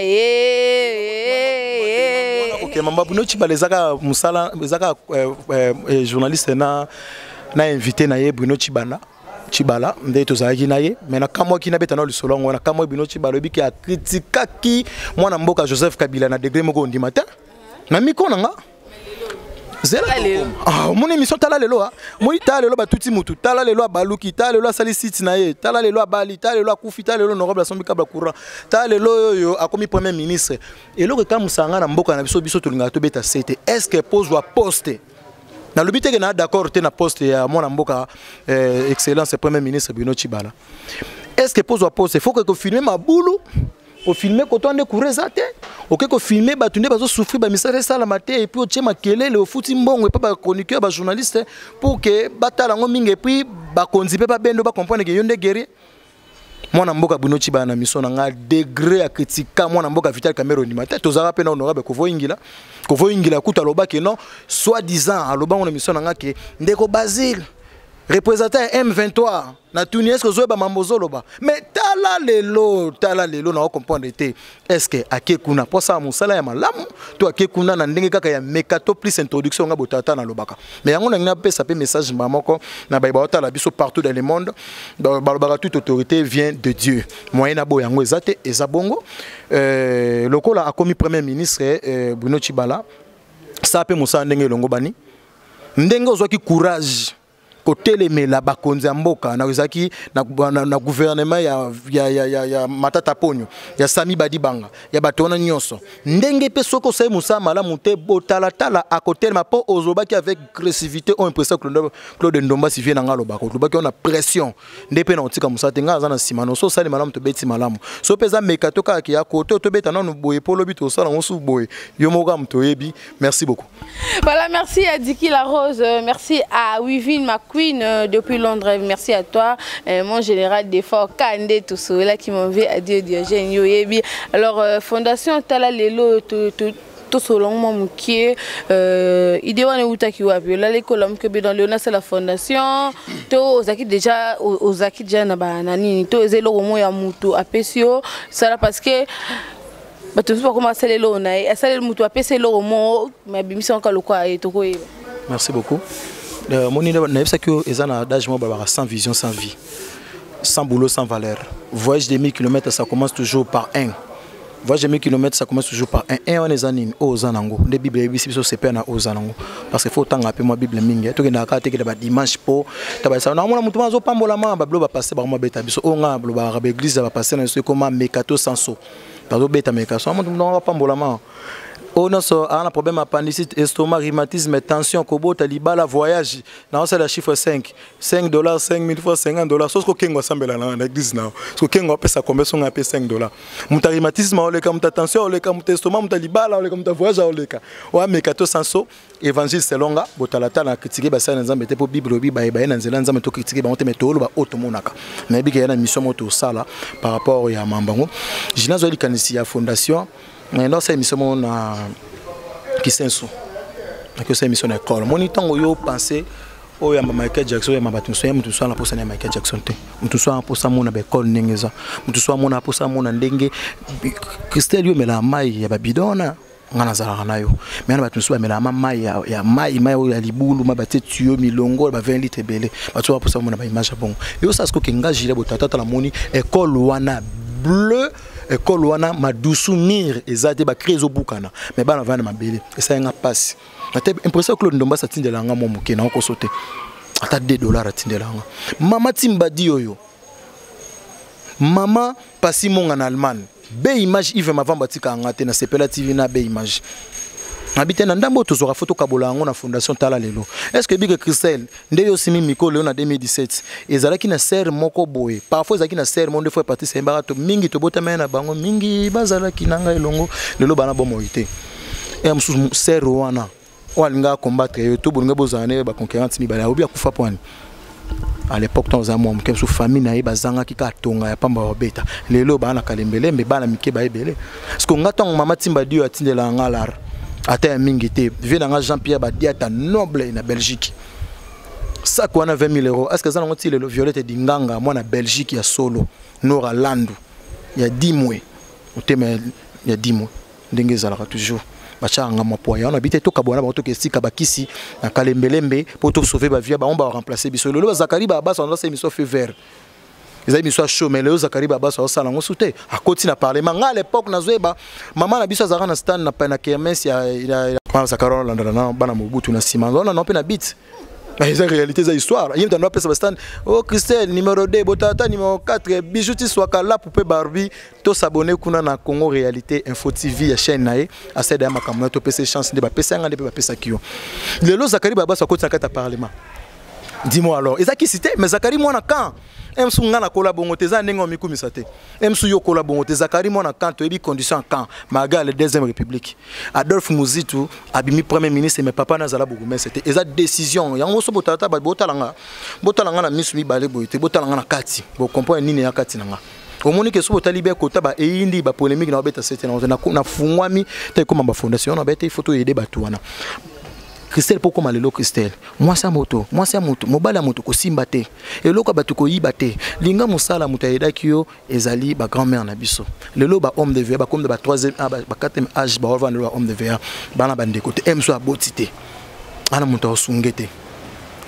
OK, mamba Bruno Chibala ezaka musala ezaka journaliste na invité na ye Bruno Chibana Chibala nde tozalaki na ye mais na kamwa ki na beta na lisolo ngo na kamwa bino Chibala bi ki a critiquaki mwana mboka Joseph Kabila na degré moko ndima te na mikona nga zela mon émission tala lelo ha moni tala lelo batuti mutu tala lelo baluki tala lelo sali site na ye tala lelo bali tala lelo kufi tala lelo honorable Assombi Kabla courant tala lelo yo akomi premier ministre et loko ka musanga na mboka na biso biso tolinga to beta c'était est-ce que pose wa poste na lobité que na d'accord te na poste ya mwana mboka excellence premier ministre Bruno Chibala est-ce que pose wa poste faut que filmer ma boulou au filmer quand on est courezate OK ko filmer batunde bazo souffrir ba misala sala maté et puis o tchema kelele au futi mbongo et pas ba chroniqueur ba journaliste pour que batala ngo mingi et puis ba konzipe ba bendo ba comprendre que yonde guerrier mwana mboka Bruno Chibala na mission nga degré à critiquer mwana mboka Vital Cameroun maté tozara pe na honorable ko voingila kuta loba que non soi-disant aloba on mission nga ke ndeko Basile représentant M23 na tuni est-ce que zo ba mambozo ba mais tala lelo na comprendre té est-ce que akekuna posa musala ya malamu to akekuna na ndenge kaka ya mekato plus introduction nga botata na lobaka mais yango na pesa pe message mamoko na ba otala biso partout dans le monde ba toute autorité vient de Dieu moyen na bo yango ezate ezabongo lokola akomi premier ministre Bruno Chibala ça pe musa ndenge longo bani ndenge ozwaki courage côté les mela bakonzi mboka na wezaki na gouvernement ya Matata Ponyo ya Sami Badibanga ya batona nyonso ndenge pe soko sai musa mala monte botala tala à côté ma po ozobaki avec agressivité on impression Claude Ndomba si vient ngalo bako lobaki on a pression ndepe na otika musa tenga za na simano so sali malamu to beti malamu so peza mekato ka ki ya côté to beta na no boye polo bito sala on sou boye yo moga mtoyebi merci beaucoup. Voilà, merci à Diki La Rose, merci à Wivine depuis Londres, merci à toi, mon général d'effort Kande tout cela qui m'envoie à Dieu Diogène Yoyebi. Alors Fondation Tala Lelo tout selon mon qui idée wana utaki wapi la l'école que dans Léona c'est la fondation to zaki déjà ozaki déjà na banani to ezelo mo ya mutu apesio ça parce que bato pas comment c'est lelo na et ça le mutu apesio lo mo ma bimisa ka lokwa et to ko. Merci beaucoup. Mon idée, c'est que les gens ont sans vision, sans vie, sans boulot, sans valeur. Voyage de 1000 km, ça commence toujours par un. Voyage de 1000 km, ça commence toujours par un. Un, on est en aux anango. Les Bibles, c'est pas aux anango. Parce qu'il faut tant appeler moi Bible mingi. Tout le monde a été dimanche pour. T'as ça. Non, on a mutumazo pambolama. Bablo va passer par moi beta. Biso on a bablo va l'église va passer dans ce comment mekato sanso. Bablo beta mekato. On va pambolama. On a un problème appendicite, estomac, rhumatisme, tension, kobo, talibala, voyage. Non, c'est le chiffre 5. $5, 5000 fois $50. Sauf que Kengo semble dans l'église now. Parce que Kengo paie sa conversion à $5. Mon rhumatisme, on le cas, mon tension, on le cas, mon estomac, mon talibala, on le cas, mon voyage, on le cas. Ouais, mais 400 évangile c'est long. Botalata na critiquer ba ça dans nzambe te po bible bi ba na nzela nzambe to critiquer ba on te metolo ba auto monaka. Mais bi ka na mission moto sala par rapport ya mambango. Jinazo likanisi ya fondation. Mais dans cette émission, on a qui s'inso. Que cette émission est école. Mon temps où yo pensé, oh ya Michael Jackson, ya mabatu so ya mutu so la posa na Michael Jackson te. Mutu so posa mona be école nengeza. Mutu so mona posa mona ndenge Christel yo mela mai ya babidona. Ngana zala nayo. Mais na batu so mela mai ya mai ya libulu mabate tuyo milongo ba 20 litres belé. Batu so posa mona ba image bon. Yo ça ce que ngajira botata la moni école wana bleu école wana madusu mir ezate ba créer zo bukana mais bana vana mabele et ça nga passe ata impression que Claude Ndomba satindela nga mo muke na ko sauter ata $2 atindela nga mama timbadi oyo mama pasi monga na Allemagne be image Yves Mavamba tika ngate na Sepela TV na be image habité na ndambo tozora photo kabola ngo na fondation Tala Lelo. Est-ce que Big Christel ndeyo simi mikolo na 2017 ezalaki na serre moko boye parfois ezalaki na serre monde fois partie c'est barato mingi to botama na bango mingi bazalaki nanga elongo lelo bana bomo ite et amsu serre wana walinga combattre yo to bolinga bozane ba concurrence mi bala obi akufa pwani à l'époque dans un monde comme sous famille na bazanga ki ka tonga ya pamba obeta lelo bana kalembele mbe bana mike ba ebele parce que ngatonga mama timba dio atindela ngalar ata mingité vient Jean-Pierre Badiata noble na Belgique ça quoi na 20 000 €. Est-ce que ça ngoti le Violette dinganga moi na Belgique ya solo Nora Landu il y a 10 mois au thème il y a 10 mois ndenge zalaka toujours bachanga mapoya on habite to kabona ba to kesika bakisi na kalembelembe pour to sauver ba vie ba on va remplacer biso le Zakari Baba on a émission fait vert ils avaient mis soit chaud mais le Zakari Baba ça ça lango souté à côté na parlement à l'époque na zoeba maman na biso zara na stand na pa na kermesse ya Zakaro landana bana mobutu na sima on a na bit. Mais c'est la réalité de l'histoire. Il y a un stand. Oh Christelle, numéro 2, Botata, numéro 4, Bijouti Swakala, Poupée Barbie. Tous s'abonner à la Congo Réalité Info TV, la chaîne Nae. À cette dame, comme notre PC chance de passer un an de passer qui ont. Le lot Zakari Baba soit côté de parlement. Dis-moi alors, ils ont qui cité, mais Zakari moi na quand? Emsu ngana kolabongo teza nengo mikumisate. Emsu yo kolabongo teza Zakari moi na quand to ebi condition quand maga la deuxième république. Adolphe Muzitu abimi premier ministre mais papa na zala bougumé c'était eza décision. Yango so botata botalanga. Botalanga na misumi balé boyete botalanga na kati. Bo comprendre nini ya kati nanga. Omoni ke so botalibe kota ba eyindi ba polémique na beta c'était na fungwami te comme ba fondation na beta photo yede batuana. Christelle pour comment lelo Christelle moi ça moto mobala moto ko simbate eloko batuko yibate linga musala mutaida kiyo ezali ba grand-mère na biso lelo ba homme de verre ba comme de ba 3e ba 4e âge ba revendre ba homme de verre bana bande côté emso abotité ana moto osungete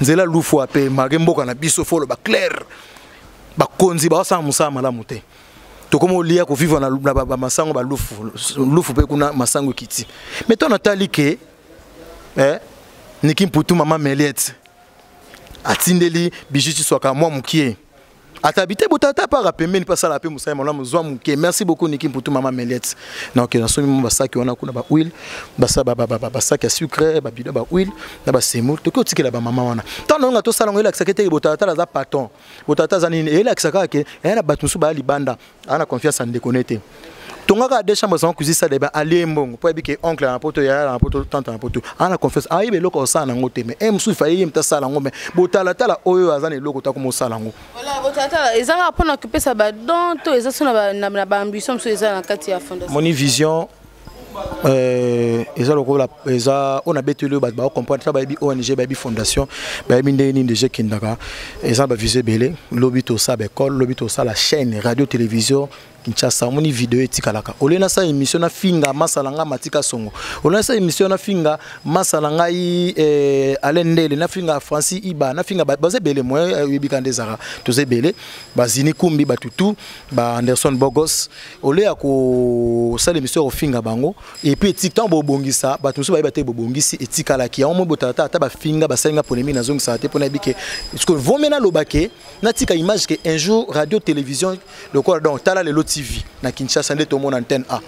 nzela lufu ape magemboka na biso folo ba clair ba konzi ba sa musala malamu te to comme lia ko vivre na ba masango ba lufu pe kuna masango kiti mais ton atali ke Niki Mputu maman Meliette atindeli Bijouti Swaka moi mukie atabité botata par apemeni pas ça la pe musa mon zwa mukie merci beaucoup Niki Mputu maman Meliette donc na somi mo basaki on a kuna ba huile basa ba sac à sucre ba bidon ba huile na ba semoule to ko tikela ba maman wana tant on a to salon ela sakete botata la za paton botata za nini ela sakaka ke ena batusu ba libanda ana confiance en déconnecter Tonga des chambres sans cuisine ça débat aller mbongo pour que oncle na poto ya na poto tante na poto ana confiance ayi be loko sana ngote mais emsu fayi mta sala ngombe botala tala oyo azane loko ta ko sala ngo voilà botala ezanga pour occuper ça ba donc to ezasona na ba ambition so ezana kati ya fondation mon vision eza loko la eza on a betelu ba comprendre ça ba bi ONG ba bi fondation ba bi ndeni ndje kindaka eza ba viser belé lobito ça ba école lobito ça la chaîne radio télévision Kinshasa moni vidéo etikalaka olena sa émission na finga masalanga matika songo olena sa émission na finga masalanga alendele na finga Francis Iba na finga baze belé moi yebikande zara toze belé bazini kumbi batutu ba Anderson Bogos ole ya ko sa émission au finga bango et puis tiktan bobongisa batusu ba bate bobongisi etikalaki ya mo botata ata ba finga ba senga polémique na zongi sa te pona bike parce que vomena lobake na tika image que un jour radio télévision le corps donc tala le TV na Kinshasa ndeto mon antenne A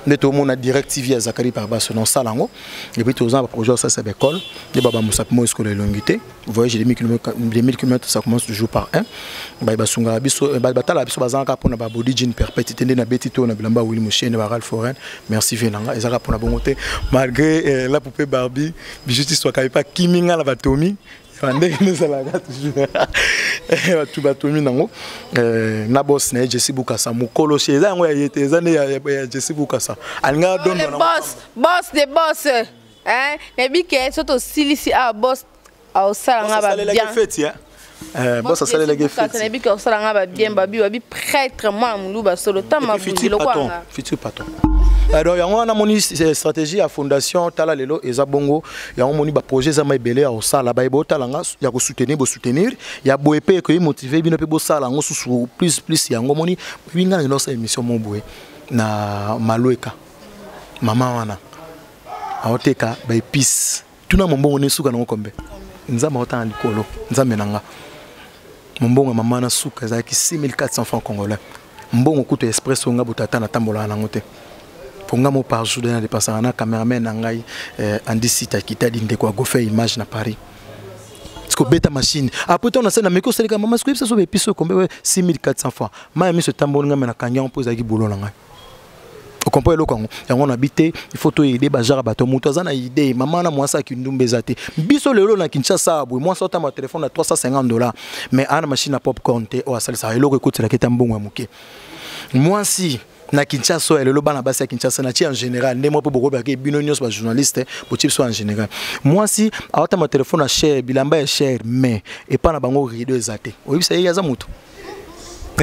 ndeto mon direct TV à Zakari Baba non salango et puis tous ans projet ça c'est école de baba musapmo scolaire longité vous voyez j'ai des 1000 km ça commence toujours par un ba sunga biso ba tala biso bazanga pour na ba body jean perpétuité na betito na bilamba Willy Moshene ba Ralph Foren merci venanga ezaka pour na bongote malgré la poupée Barbie Bijouti Swaka pas kiminga la batomi ndenge salaga toujours tu batomi nango na boss na Jesse Bukasa mukolo cheza yango ya yete ezane ya Jesse Bukasa alinga dondo na boss hein nebike soto silisi a boss au salanga ba bien boss asalela ke fête nebike au salanga ba bien babi prêtre moi muluba solo tama vuzilo kwanga futur patron. Alors, il y a une stratégie à fondation Tala Lelo et Zabongo. Il y a un projet Zama Belé au Sala Baïbo Talanga. Il y a soutenir. Il y a Boépé qui est motivé. Il y a plus. Il y a un moni. Il y a une émission Moboué. Na Maloeka. Maman Wana. Aoteka, Baïpis. Tout le monde est souka na kombe. Nzama otan likolo. Nzama nanga. Mbongo maman na souka zaki 6400 francs congolais. Mbongo kuto espresso nga botata na tambola na ngote. Pongamo par jour dans les passants na cameraman nangai andi site kitadi ndeko go faire image na Paris. Parce que beta machine. Après on a ça na meko seleka maman script ça so be piso kombe 6400 francs. Ma mi ce tambola nga na kanya on pose aki boulot nangai. Vous comprenez le Congo. Et on habite, il faut tout aider bazar bateau moutazana idée maman na moi ça qui ndumbe zate. Biso lelo na Kinshasa boy moi sorta ma téléphone à $350 mais ana machine à popcorn te o asali ça eloko écoute la ketambongo muke. Moi si na Kinshasa et le bana basi à Kinshasa na en général ne moi pas beaucoup parce que binonios ba journaliste pour type soit en général. Moi si awata ma téléphone à cher bilamba est cher mais et pas na bango rideau zate. Oui ça y a za mutu.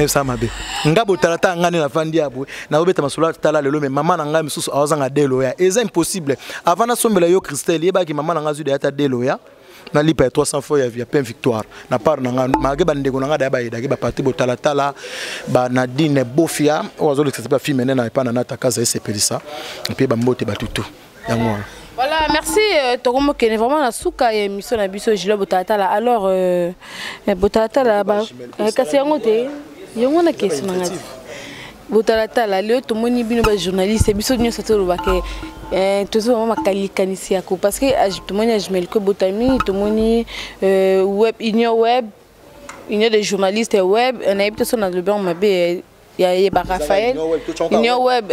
ça m'a bé nga botalata ngane na fandi abwe na obeta masolo tala lelo mais maman nga misusu awazanga deloya eza impossible avant na sombela yo Christelle yeba ki maman nga zu de ata deloya na lipa 300 fois ya plein victoire na part na nga mage bandeko nga da ba yeda ke ba parti botalata ba Nadine Bofia ozo le c'est pas film na pa na ta casa sepelisa et puis ba mbote batutu yango. Voilà, merci. Togomo Kene vraiment la souka émission na biso Gilo Botatala. Alors Botatala ba kasi yango te. Yango na question ngati. Botatala le to moni bino ba journaliste biso nyo soto ba ke toujours vraiment makalikanisi yako parce que to moni ajmel ko botami to moni web union des journalistes web on a été sur na le bon mabe ya ba Raphaël union web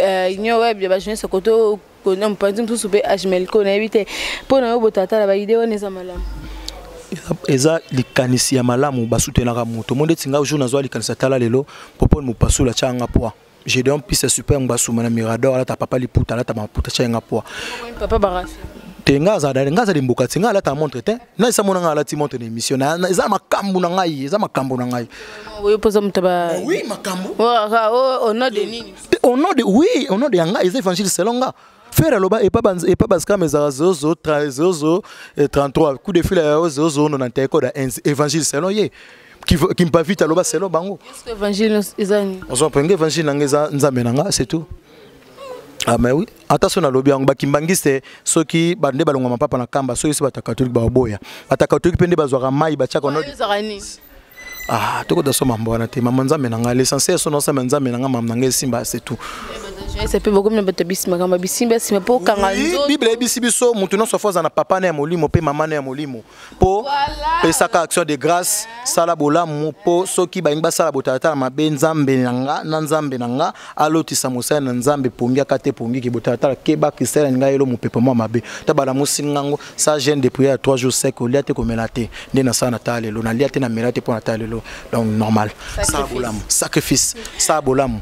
ya ba journaliste koto on pense tout souper ajmel ko na éviter pour na Botatala ba idée on eza malamu. Eza likanisi ya malamu basutenaka moto monde tinga jour nazwa likanisa tala lelo popo mu pasula changa poa j'ai donc piste super mbasuma na mirador ala ta papa liputa ala ta maputa changa poa papa barasi tenga za de mboka tinga ala ta montre te na isa mona ala ti montre émission na eza makambu na ngai oui poza mutaba oui makambu au nom de nini au nom de yanga eza évangile selonga faire loba et pas basca mais zozo 33 coup de fil à zozo non ante ko da évangile selon ye qui me pas vite loba selon bango qu'est-ce que évangile ezani on prend évangile nangeza nzambe nanga c'est tout. Ah mais oui attention na lobi yango bakimbangiste soki bande balonga papa na kamba soki se bata catholique ba boya bata catholique pende bazwa mai bachaka no ah toko da soma mbona te mama nzambe nanga l'essentiel son nzambe nanga mama nanga simba c'est tout. Ça peut beaucoup de bisma kama bisimba sima po kanganzo Bible bisibiso mutu non sofoza na papa na molimo pe mama na molimo po pesaka action de grâce sala bolamu po soki baingba sala botata na benzambe nanga na nzambe nanga alotisa musana na nzambe pongi akate pongi ki botata keba Christelle nga elo mupepo mo mabe tabala musingango sa jeune depuis 3 jours sec au liate komelate ndena sana talelo na liate na melate po na talelo donc normal sa bolamu sacrifice sa bolamu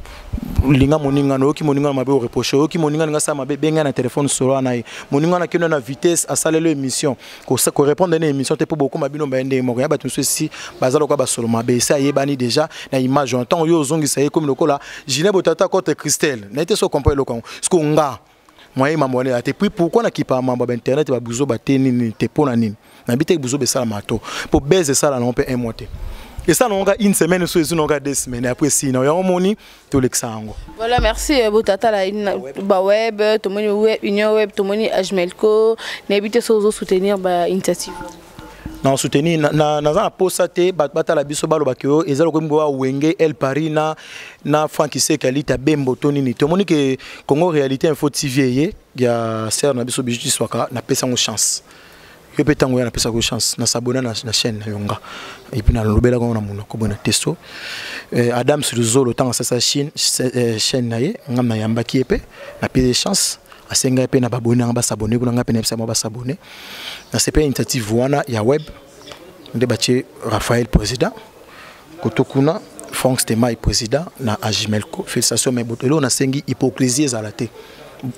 linga moninga no ki moninga mabe o reprocher o ki moninga nga sa mabe benga na téléphone solo na moninga na kino na vitesse a salelo émission ko répondre na émission te po beaucoup mabino ba ende mo ya batu si bazalo ko ba solo mabe ça yebani déjà na image en temps yo zongi ça comme lokola Gilles Botata contre Christelle na été so comprendre lokon ce nga moi maman a te puis pourquoi na kipa mamba internet ba buzo ba teni te pona nini na bité buzo be sala mato pour baiser ça là on peut un mois. Et ça, on a une semaine, on a 2 semaines. Après, si on a un moni, tout l'exango. Voilà, merci Botata la web, tout le monde union web, tout le monde ajmelko, n'habitez sur soutenir l'initiative. Non, soutenir na posate batala biso balo bakyo ezalo ko mbo wenge El Paris na Frankise kalita bembo toni ni to moni que Congo réalité info TV ya ser na biso bijuti swaka na pesa ngo chance. Je peux t'envoyer la personne chance na s'abonner na chaîne yonga et puis na lobela ko na munoko bona testo Adam sur zolo temps ça chaîne na ye ngam na yamba ki epe na pile chance asenga epe na babone ngaba s'abonner ko ngapa na pesa mo ba s'abonner na c'est pas initiative wana ya web ndebache Raphaël président kotokuna Franck Stemai président na Ajimelko félicitations mais botelo na sengi hypocrisie ezalate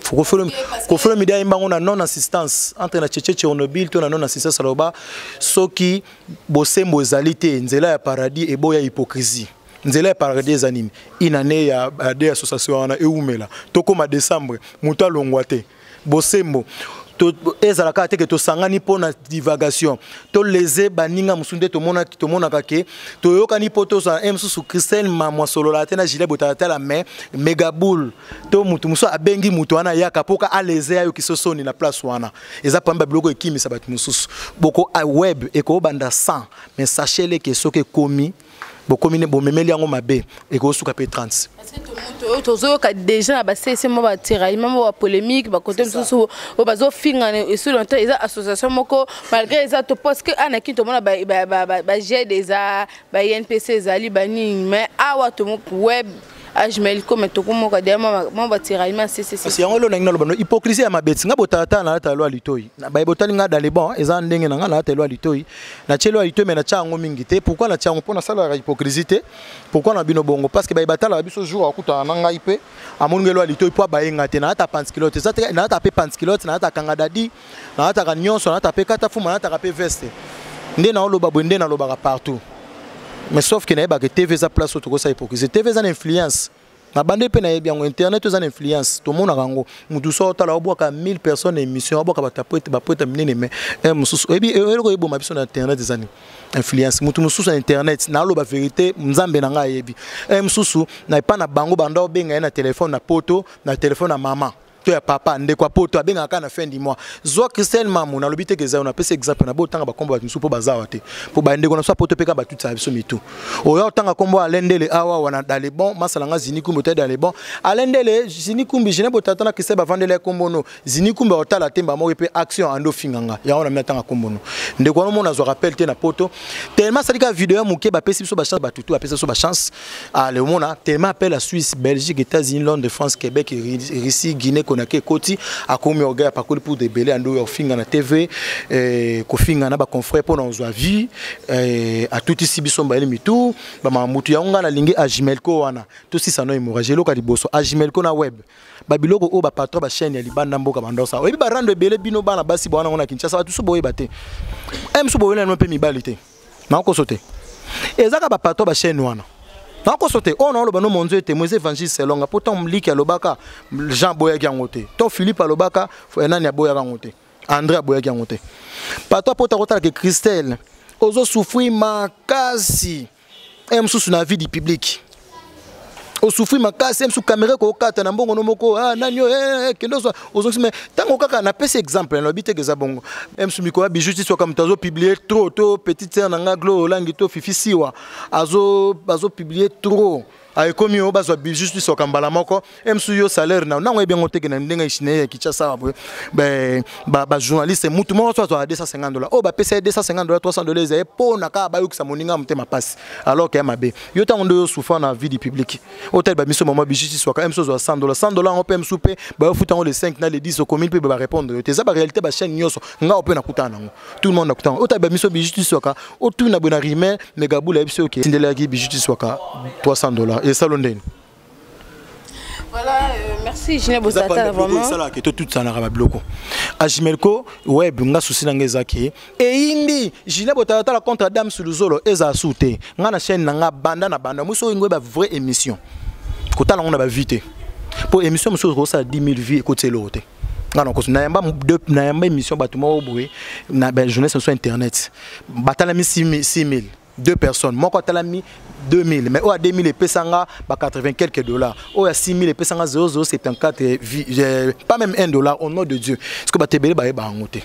faut faire le média imbango non assistance entre na Tchétché Tchernobyl to na non assistance aloba soki bosembo zalité nzela ya paradis et boya hypocrisie nzela ya paradis zanini inane ya des associations na eumela tokoma décembre muta longwate bosembo to ezalaka te ke to sangani pona divagation to leze baninga musunde to mona kake to yokani poto sa emsusu Christelle mamwa solola te na Gilles Botata la mais megaboul to mutu muso abengi mutu ana yaka poka a leze ayo kisosoni na place wana eza pamba bloko ekimi sa bat mususu boko a web e ko banda 100 mais sachez-le que soke komi bokomine bomemeli yango mabe e ko suka pe 30 tozo ka déjà ba c'est mo ba tiraillement ba polémique ba côté mususu o bazo finga et sur longtemps eza association moko malgré eza to parce que ana ki to mona ba j'ai déjà ba INPC zali bani mais awa to web ajmelko metoko ka derma mo ba tiraillement c'est si yango na ngalo bano hypocrisie ya mabeti nga Botata na ta loi litoi na ba botali nga dans les bons eza ndenge na nga na ta loi litoi na chelo litoi mais na chango mingi te pourquoi na chango pona sala hypocrisie te pourquoi na bino bongo parce que ba batala biso jour akuta na ngai pe amonge loi litoi po ba yenga te na ta panskilote ça na ta pe panskilote na ta kanga dadi na ta nyonso na ta pe kata fuma na ta pe veste nde na lo babwende na lo ba partout mais sauf que na ba que TV za place auto ko sa hypocrisie TV za influence na bande pe na bien internet za influence to mona rango mutu so tala oboka 1000 personnes émission oboka ba poeta minene mais mususu ebi eloko ebo mabiso na internet za ni influence mutu mususu na internet na loba vérité nzambe na nga yebi mususu na pa na bango banda obenga na téléphone na poto na téléphone na maman ya papa ndeko poto abenga ka na fin du mois zo Christelle Mamou na lobité que za on a pese exemple na bo tanga ba kombo ba musu po bazawa te po ba ndeko na so poto peka ba tout ça biso mitu o ya tanga kombo alendele awa wana dale bon masalanga zini kumbe te dale bon alendele zini kumbe jine botata na Christelle ba vandele kombo no zini kumbe otala temba mo pe action ando finganga ya on a metanga kombo no ndeko no mona zo rappel te na poto tellement ça dit ka vidéo muke ba pese biso ba chance ba tutu ba pese so ba chance à le mona tellement appelle la Suisse Belgique États-Unis Londres France Québec Russie Guinée na ke koti akomi oga pa pour de belé ando finga na TV ko finga na ba confrère pour na zwa vie a tout ici biso ba mitu ba mamutu ya nga na lingi ajimelko wana to si sano hémorragie loka liboso ajimelko na web ba biloko o ba patron ba chaîne ya libanda mboka bandosa obi ba rando belé bino bana basi bwana ngona Kinshasa tout so boye baté so boye na pe mibalité na ko sote ezaka ba patron ba chaîne wana nako sote on a le mon Dieu témoins évangile selon pourtant mliki alobaka Jean Boya Gangote to Philippe alobaka enani Boya Gangote André Boya Gangote pato pota kota que Christelle ozo souffrir makasi mususu na vie du public o souffrir makasi mususu caméra ko kata na mbongo no moko nani kendo so ozo mais tango kaka na pese exemple na bité que za bongo mususu miko bi justice comme tazo publier trop to petite sœur nanga glo langi to fifi siwa azo publier trop ay komi o bazwa justice okambala moko emsu yo salaire na ngo bien ngoteke na ndenga ishine Kinshasa ba journaliste mutu mo so $250 o ba pesa $250 $300 e po na ka ba yukisa moninga mutema passe alors que mabe yo tango ndo yo souffrir na vie du public hôtel ba miso mama justice oka emsu zo $100 $100 on peut msupe ba futa le 5 na le 10 au commune pe ba répondre te za ba réalité ba chaîne nyoso nga on peut na kutana ngo tout le monde na kutana hôtel ba miso justice oka o tout na bona rime megabula biso ok tindela gi justice oka $300 et ça London. Voilà, merci Gine Bosata vraiment. Ça là que tout ça na ba bloko. Ajimelko web nga souci na ngezaki e indi Gine Bosata la contre Adam Suluzolo eza souté. Nga na chaîne nga banda na banda muso ngwe ba vraie émission. Kota la on a ba vite. Pour émission muso ko ça 10 000 vues côté l'autre. Nga na ko na yamba émission batuma oboué na ben jeunesse sur internet. Batala mi 6 000 deux personnes. Moi quand elle a mis 2000 mais à 2000 et pesanga 80 quelques dollars. À 6000 et pesanga 0,074 pas même $1 au nom de Dieu. Ce que batebele ba ba ngote.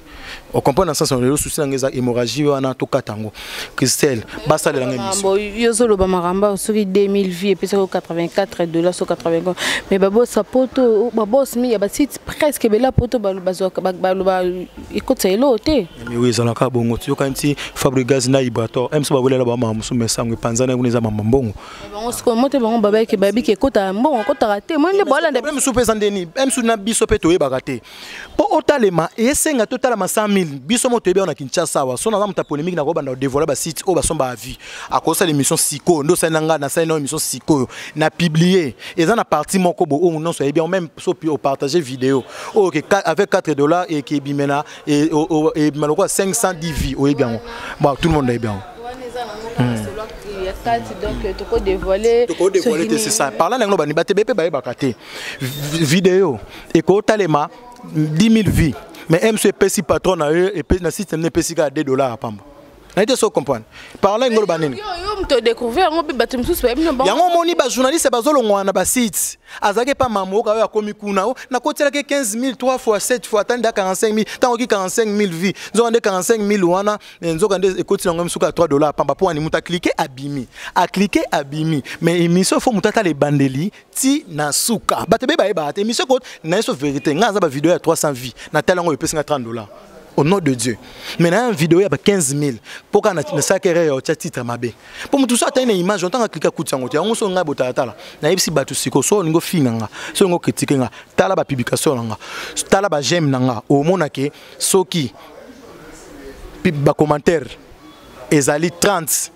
On comprend dans sens on le souci ngeza hémorragie wana to katango. Christelle basa de la émission. Yo solo ba maramba sur 2000 vies et pesanga $84 sur 80. Mais babo sa poto babo mi ya ba site presque bela poto ba écoute c'est l'autre. Mais oui ça la ka bongo yo kanti Fabregas na Ibrator. Emso ba bolela ba mamusu mesango panzana kuneza mambongo on se commente bon baba ke babi ke kota mbongo kota raté moi le bola même sous pesandeni même sous na biso pe toye baraté po otalema esenga total ma 100,000 biso moto ebe na Kinshasa wa sona na polémique na robanda dévoiler ba site o ba somba avis à cause de l'émission Siko ndo sananga na sa émission Siko na publier et ça na partie moko bo on non so bien même so partager vidéo OK avec $4 et qui bimena et maloko 510 vues o bien bon tout le monde est bien. Donc tu peux dévoiler c'est ça parlant d'anglais bani batebe ba bakate vidéo et ko talema 10 000 vues mais MC PC patron na eux et na système ne PC ka $2 à pamba na été so comprendre parlant ngolo banini yo mto découvrir ngo bi batum sous ba bino yango moni ba journaliste bazolongwa na ba site azake pa mamoka ya komi kuna na kotela ke 15 000 3 fois 7 fois tanda 45 000 tant ki 45 000 vues nzo ande 45 000 wana nzo kande ekoti ngo msuka $3 pamba po ani muta cliquer abimi a cliquer abimi mais émission faut mutata les bandeli ti na suka batebe ba eba émission ko na so vérité nga za ba vidéo ya 300 vues na tala ngo epesa $30 au nom de Dieu. Maintenant une vidéo il y a 15 000 pour qu'on ne s'acquérir au titre mabé. Pour tout ça tu as une image on t'a cliquer coup de sangote on so nga botata là. Na yebisi batu siko so ngo finanga so ngo critiquer nga tala ba publication nga tala ba j'aime nga au mona ke soki ba commentaire ezali 30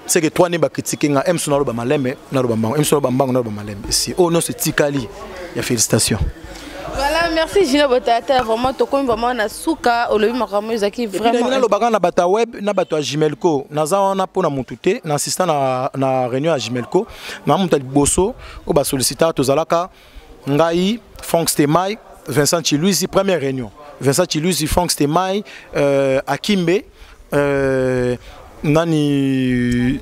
c'est que toi ne ba critiquer nga emso na lo ba malembe na lo ba mbango emso na lo ba mbango na lo ba malembe ici oh non c'est tikali ya félicitations. Voilà, merci Gina Botata, vraiment to comme vraiment na suka olobi makambo ezaki vraiment. Le bagage na bata web na bato Gimelco. Naza wana pona mutute na assistant na réunion à Gimelco. Na muta bosso o ba solliciter to zalaka ngai Frank Stemai, Vincent Chiluisi première réunion. Vincent Chiluisi, Frank Stemai, Akimbe nani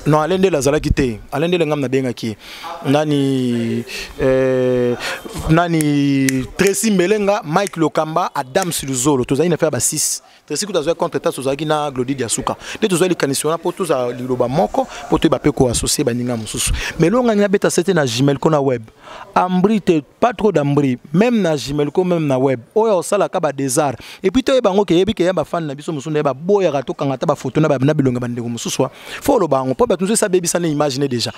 non alende la zala kité alende la ngam na benga ki nani Tracy Melenga, Mike Lokamba, Adam Siluzolo tozali na faire ba 6 Tracy ko tozali contre ta tozali na Glody Diasuka de tozali kanisiona pour tous a liloba moko pour te ba pe ko associer ba ninga mususu mais longa nga beta c'était na Gimelco na web ambri te pas trop d'ambri même na Gimelco même na web oyo sala ka ba desart et puis to bango ke yebi ke ya ba fan na biso musu na ba boya ka to kanga ta ba photo na ba na bilonga ba ndeko mususu faut lo bango po ba tunzo sa baby ça ne imaginer déjà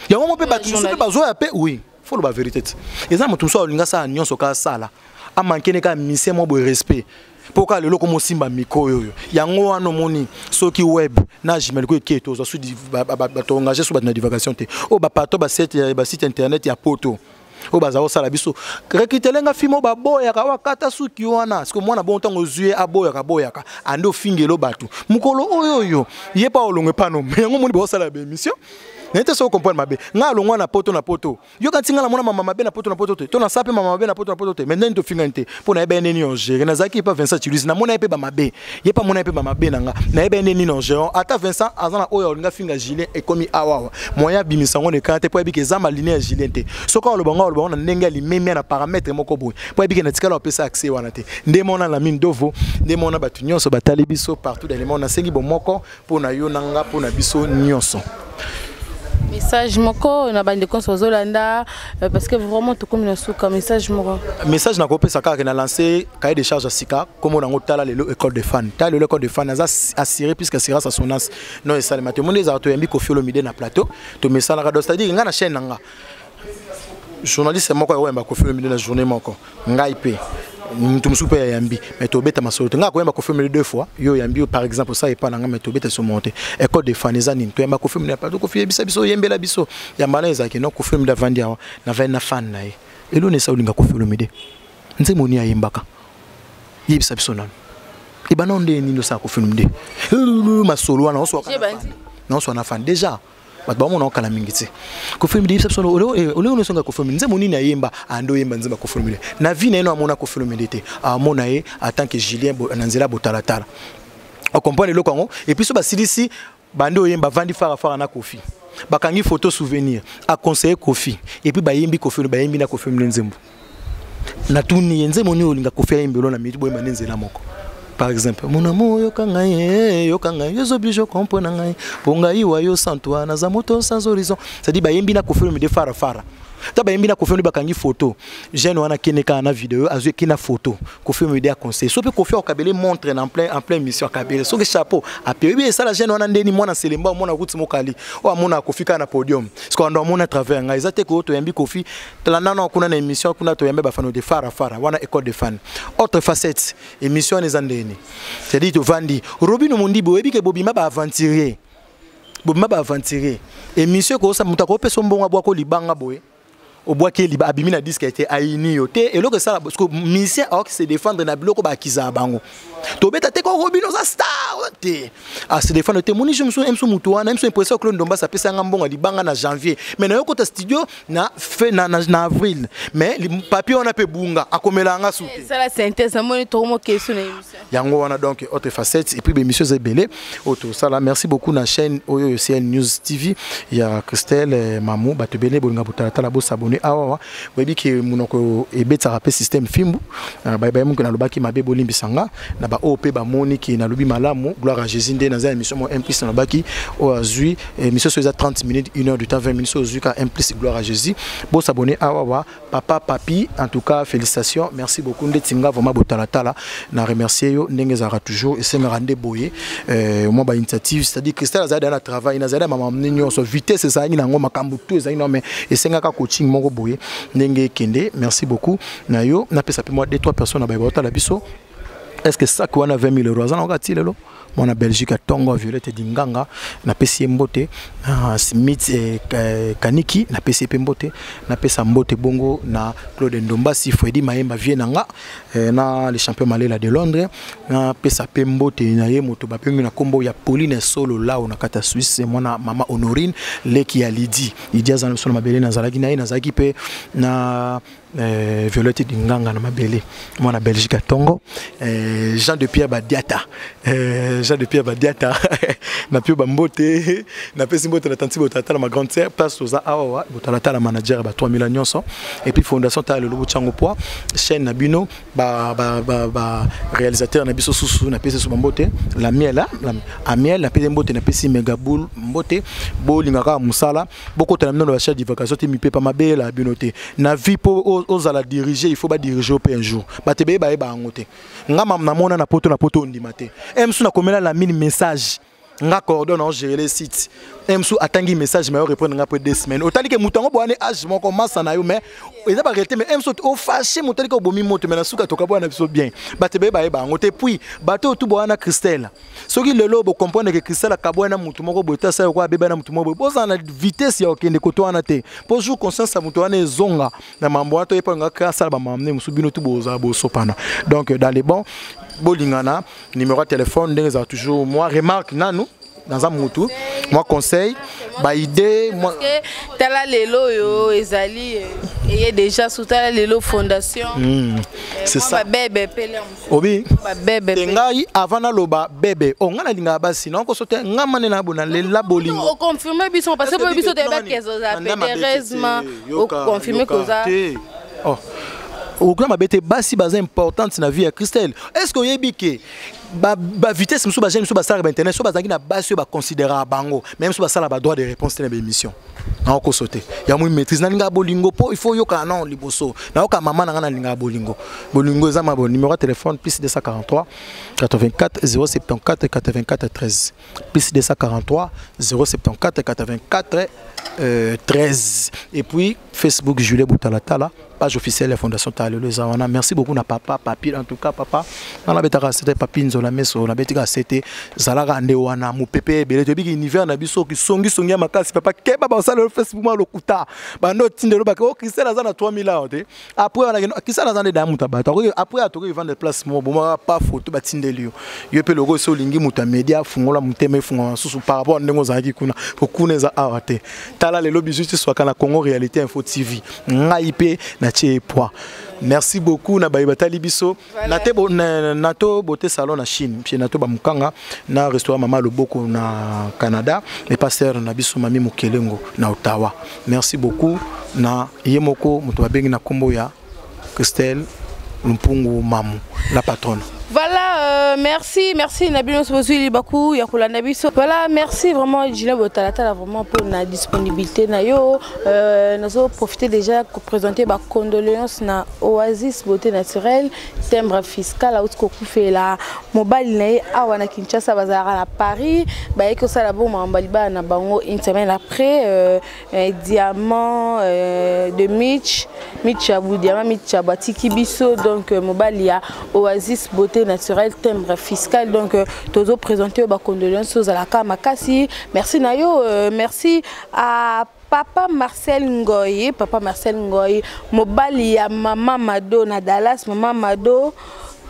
ya mo pe ba tunzo pe ba zo ya pe oui faut la vérité et ça mutu so olinga sa nyonso ka sala a manquer ne ka mission mo bo respect pourquoi le loko mo simba miko yoyo yango wana moni soki web na Gimelco ke to zo su ba to engager sur ba na divulgation te o ba pato ba site internet ya poto o bazao sala biso rekitelenga fimo ba boya ka wakata suki wana siko mwana bon tango zuye aboya ka ando fingelo batu mukolo oyoyo yepa olongwe pano mengo moni bo sala be mission nete so comprendre mabe nga longwa na poto yo kantinga la mona mama mabe na poto te to na sape mama mabe na poto te maintenant to fingante pona ebe neni on gérer na zaki pa Vincent Chiluisi na mona ebe ba mabe yepa mona ebe ba mabe nanga na ebe neni on gérer ata Vincent azana oyo nga finga Julien e komi awawa moya bimisango ne kante po ebe ke zama linéa Julien te soko lo bango na ndenge li meme na paramètre moko boy po ebe ke na tikala opesa accès wana te nde mona la mine dovo nde mona batu nyonso batali biso partout dans le monde na sengi bo moko pona yo nanga pona biso nyonso. Message moko na bande konso zolanda parce que vraiment tout comme na suka message moko message na kopesa ka na lancer cahier de charge à Sika comme on a tala le école de fans tala le école de fans a assuré puisque assurance sa sonance non et ça le matin mon les autres yambi Koffi Olomide na plateau to message na radio c'est-à-dire nga na chaîne nga journaliste moko ya wemba Koffi Olomide na journée moko ngai pe mutumsu pe yambi mais to beta masolo nga ko yamba Koffi Olomide 2 fois yo yambi par exemple ça et pas nga mais to beta so monter école de fans ezani to yamba Koffi Olomide pas Koffi biso yembela biso yamba ezaki non Koffi Olomide vandi awa na va na fan na ye elo ne saulinga Koffi Olomide nze moni ayembaka yebisa biso nan ibana onde ni ndo sa Koffi Olomide masolo wana on so na fan déjà bat ba mona kala mingiti Koffi Olomide yebisa biso ole songa Koffi Olomide nze moni na yemba ando yemba nze ba Koffi Olomide na vie na eno amona Koffi Olomide te amona ye en tant que Julien nanzela botalatala on comprend le lokango et puis so ba silisi bando yemba vandi fara na Koffi bakangi photo souvenir a conseiller Koffi et puis ba yembi Koffi Olomide ba yembi na Koffi Olomide nzembo na tuni nze moni olinga Koffi yembelo na miti boy manenzela moko. Par exemple, mon amour yokanga yo obligé comprendre ngai ponga iwa yo sans toi na zamoto sans horizon ça dit ba yembi na Koffi Olomide fara ta ba yembi na Koffi Olomide bakangi photo jeune wana keneka na vidéo azwe kina photo Koffi Olomide a conseil so pe Koffi Okabele montre en plein mission Okabele so que chapeau a pe ça la jeune wana ndeni mwana selemba mwana route mokali o mona Koffi ka na podium parce qu'on doit mona travers ngai za te ko to yembi Koffi tala na kuna na émission kuna to yembe ba fano de fara wana école de fan autre facette émission les andeni c'est dit to vandi Robino Mondibo ebi ke bobima ba aventurier émission ko sa mutako pe sombonga bwa ko libanga boye au bois qui est abîmé na disque a été aïni yoté et l'autre ça parce que mission a se défendre na biloko ba kiza bango to beta te ko Robino za star te a se défendre te moni je me suis emso muto na emso impression que ndomba ça pesa ngambonga libanga na janvier mais na yoko ta studio na fait na avril mais les papiers on a pe bunga akomela nga souté ça la synthèse moni to mo question na émission yango wana donc autre facette et puis émission Zebele auto ça là merci beaucoup na chaîne Oyo CN News TV il y a Christelle Mamou batebele bolinga botala la bo s'abonner awa webi ki munoko ebeta rapé système fimbu ba munko na lobaki mabe bolimbisanga na ba OP ba moni ki na lobi malamu gloire à Jésus ndé na za émission mo implice na lobaki o azui émission so 30 minutes 1 heure du temps 20 minutes so azui ka implice gloire à Jésus bo s'abonner awa papa papi en tout cas félicitations merci beaucoup ndé tinga vraiment botalatala na remercier yo ndenge za toujours et c'est me rendre boyer moi ba initiative c'est-à-dire Christelle azada na travail na zada mama mninyo so vitesse ça ngi na ngoma kambu tout ça non mais et senga ka coaching mongo boye ndenge kende merci beaucoup na yo na pesa pe moi 2-3 personnes na ba bota la biso est-ce que ça qu'on a 20 000 euros? On a tiré là. Mon Belgique a Tongo, Violette Dinganga, na pesi mbote, Smith Kaniki, na pesi mbote, na pesa mbote bongo, na Claude Ndomba, si Freddy Maemba Vienanga, na les champions malais de Londres, na pesa mbote, na ye moto bapengu na kombo ya Pauline Solo là on a kata Suisse, moi na Mama Honorine, leki ya Lydie, Lydia zana solo mabele na zalaki na ye na zaki pe na Violette Dinganga na mabele, moi na Belgique a Tongo, Jean de Pierre Badiata. Jean de Pierre Badiata, na pio bambote, na pesi mbote na tanti botata la ma grande sœur, place aux awa, botata la manager ba 3 000 nyonso, et puis fondation ta le lobo chango poa, chaîne na bino, ba réalisateur na biso susu na pesi su bambote, la miel là, a miel na pesi mbote na pesi mega boule mbote, bo lingaka musala, boko ta na chaîne de vacances te mi pe pa mabe la binote. Na vie pour aux à la diriger, il faut pas diriger au un jour. Ba te be ba e ba ngote. Ngama na mona na poto ndimate. Emsu na komela la mini message nga coordonne on gérer les sites Emsu atangi message mais répondre après 2 semaines otali ke mutango boane age mon commence na yo mais eza ba réalité mais Emsu o fâché motali ko bomi moto mais na suka to ka boana biso bien batebe ba ba ngote puis bato tout boana Christelle soki lelo bo comprendre que Christelle ka boana mutu moko bota sa ko beba na mutu moko boza na vitesse ya okende ko to ana te pour jour conscience mutu wana zonga na mambo ato epa nga ka sala ba mamne musu bino tout boza bo sopana donc dans les bons bolingana numéro de téléphone ndenge toujours moi remarque nanou dans un moutou moi conseil ba idée moi tala lelo yo ezali et déjà sous tala lelo fondation c'est ça bébé pele obi bébé ngai avant na loba bébé on ngana linga basi non ko sote ngamane na bona le la bolingo o confirmer biso parce que biso te ba kezo za pédéresement o confirmer que ça oh au grand mabete basi baza importante na vie à Christelle est-ce que yebike ba vitesse musu ba jeune musu ba sala ba internet so bazangi na basi ba considérer bango même so ba sala ba droit de réponse na émission na ko sauter ya mu maîtrise na linga bolingo po il faut yoka non liboso na ka maman na linga bolingo za ma bon numéro de téléphone plus 243 84 074 84 13 plus 243 074 84 13 et puis Facebook Julie Boutalatala page officielle de la Fondation Talelo Zawana. Merci beaucoup na papa papi en tout cas papa dans la betaka c'était papi nzola meso na betika c'était zalaka ndewana mu pepe bele to biki univers na biso ki songi makasi papa keba ba sala Facebook ma lokuta bando tindelo ba ko Christelle azana 3000 ans après on a Christelle azana da muta ba après atoko vendre des places mo boma pas photo ba tindelio yo pe logo so lingi muta media fungola muteme fungola susu par rapport ndengo zaki kuna pokuneza awate tala lelo bizuti soit kana Congo Réalité Info TV ngaipe na poids. Merci beaucoup na bayibatali biso nato beauté salon na Chine chez nato ba mukanga na restaurant Mama Loboko na Canada et pasteur na biso mami Mukelengo na Ottawa. Merci beaucoup na yemoko muto babengi na kombo ya Christelle Lumpungu Mamu la patronne. Voilà, merci Nabino Sobozuli Bakou, Yakula Nabiso. Voilà, merci vraiment Gina Botalata vraiment pour la disponibilité na yo. Nous avons profité déjà pour présenter ma condoléances na Oasis Beauté Naturelle, timbre fiscal à Outskoku fait la mobile nae awana Kinshasa bazara à Paris, ba eko ça la bon mambaliba na bango une semaine après diamant de Mitch Abou diamant Mitch Abatiki biso donc mobile ya Oasis Beauté Naturelle timbre fiscal donc tozo présenter aux condoléances aux alaka makasi merci nayo merci à Papa Marcel Ngoye mobali ya Mama Mado na Dallas Mama Mado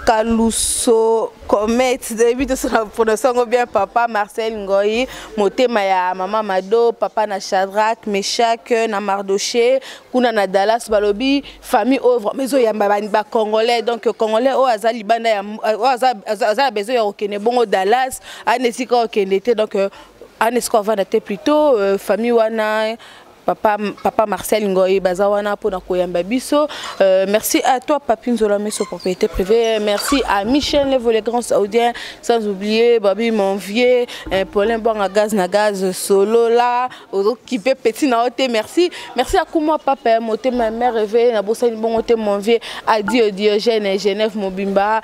Kaluso Comet début de son prononciation bien Papa Marcel Ngoyi motema ya Mama Mado Papa na Shadrach Meshach na Mardoché kuna na Dallas balobi famille œuvre maison ya ba congolais donc congolais o azali banda ya azali besoin ya okene bongo Dallas anesika okene te donc anesika va na te plutôt famille wana Papa Marcel Ngoyi Bazawana pour Nakoyamba Biso. Merci à toi Papi Nzola Meso propriété privée. Merci à Michel Levo les grands saoudiens sans oublier Babi Monvier Paulin Bon à gaz na gaz solo là qui peut petit na hôtel merci à Kouma Papa moté ma mère rêvé na bossa une bon hôtel Monvier Adi Diogène Genève Mobimba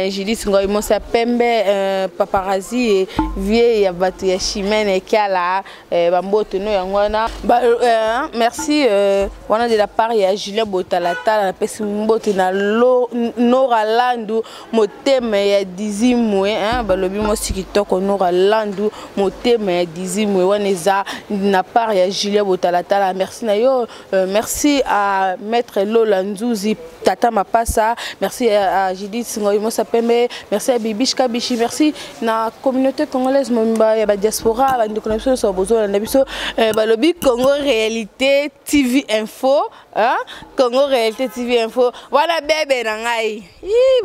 Judith Ngoyi Monsa Pembe Paparazzi et Vie ya Batu ya Chimene Kiala Bamboto no yangwana merci on a de la part ya Julien Botalata na pesi mbote na Nora Landu motema ya dizimwe balobi mo sikitoko Nora Landu motema ya dizimwe waneza na part ya Julien Botalata merci na yo merci à maître Lola Nzuzi Tata Mapasa merci à Judith Ngoimo Sapembe merci à Bibish Kabishi merci na communauté congolaise momba ya ba diaspora ba ndiko na biso so bozo na biso balobi Congo Réalité TV Info Congo Réalité TV Info voilà bébé na ngai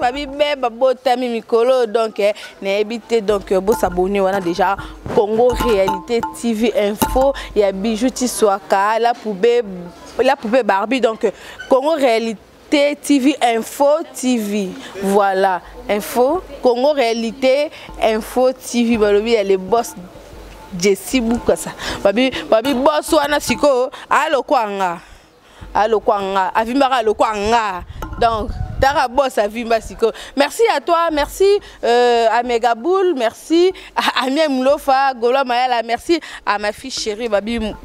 babi beba botami mikolo donc na habité donc bo s'abonner wana déjà Congo Réalité TV Info ya Bijou Tiswaka la poupée Barbie donc Congo Réalité TV Info TV voilà Info Congo Réalité Info TV balobi les boss Jessie Bukasa babi boss wana siko alo kwanga avimba alo kwanga donc Tara boss avimba siko merci à toi merci à Megaboul merci à Amia Mlofa Gola Mayala merci à ma fille chérie babi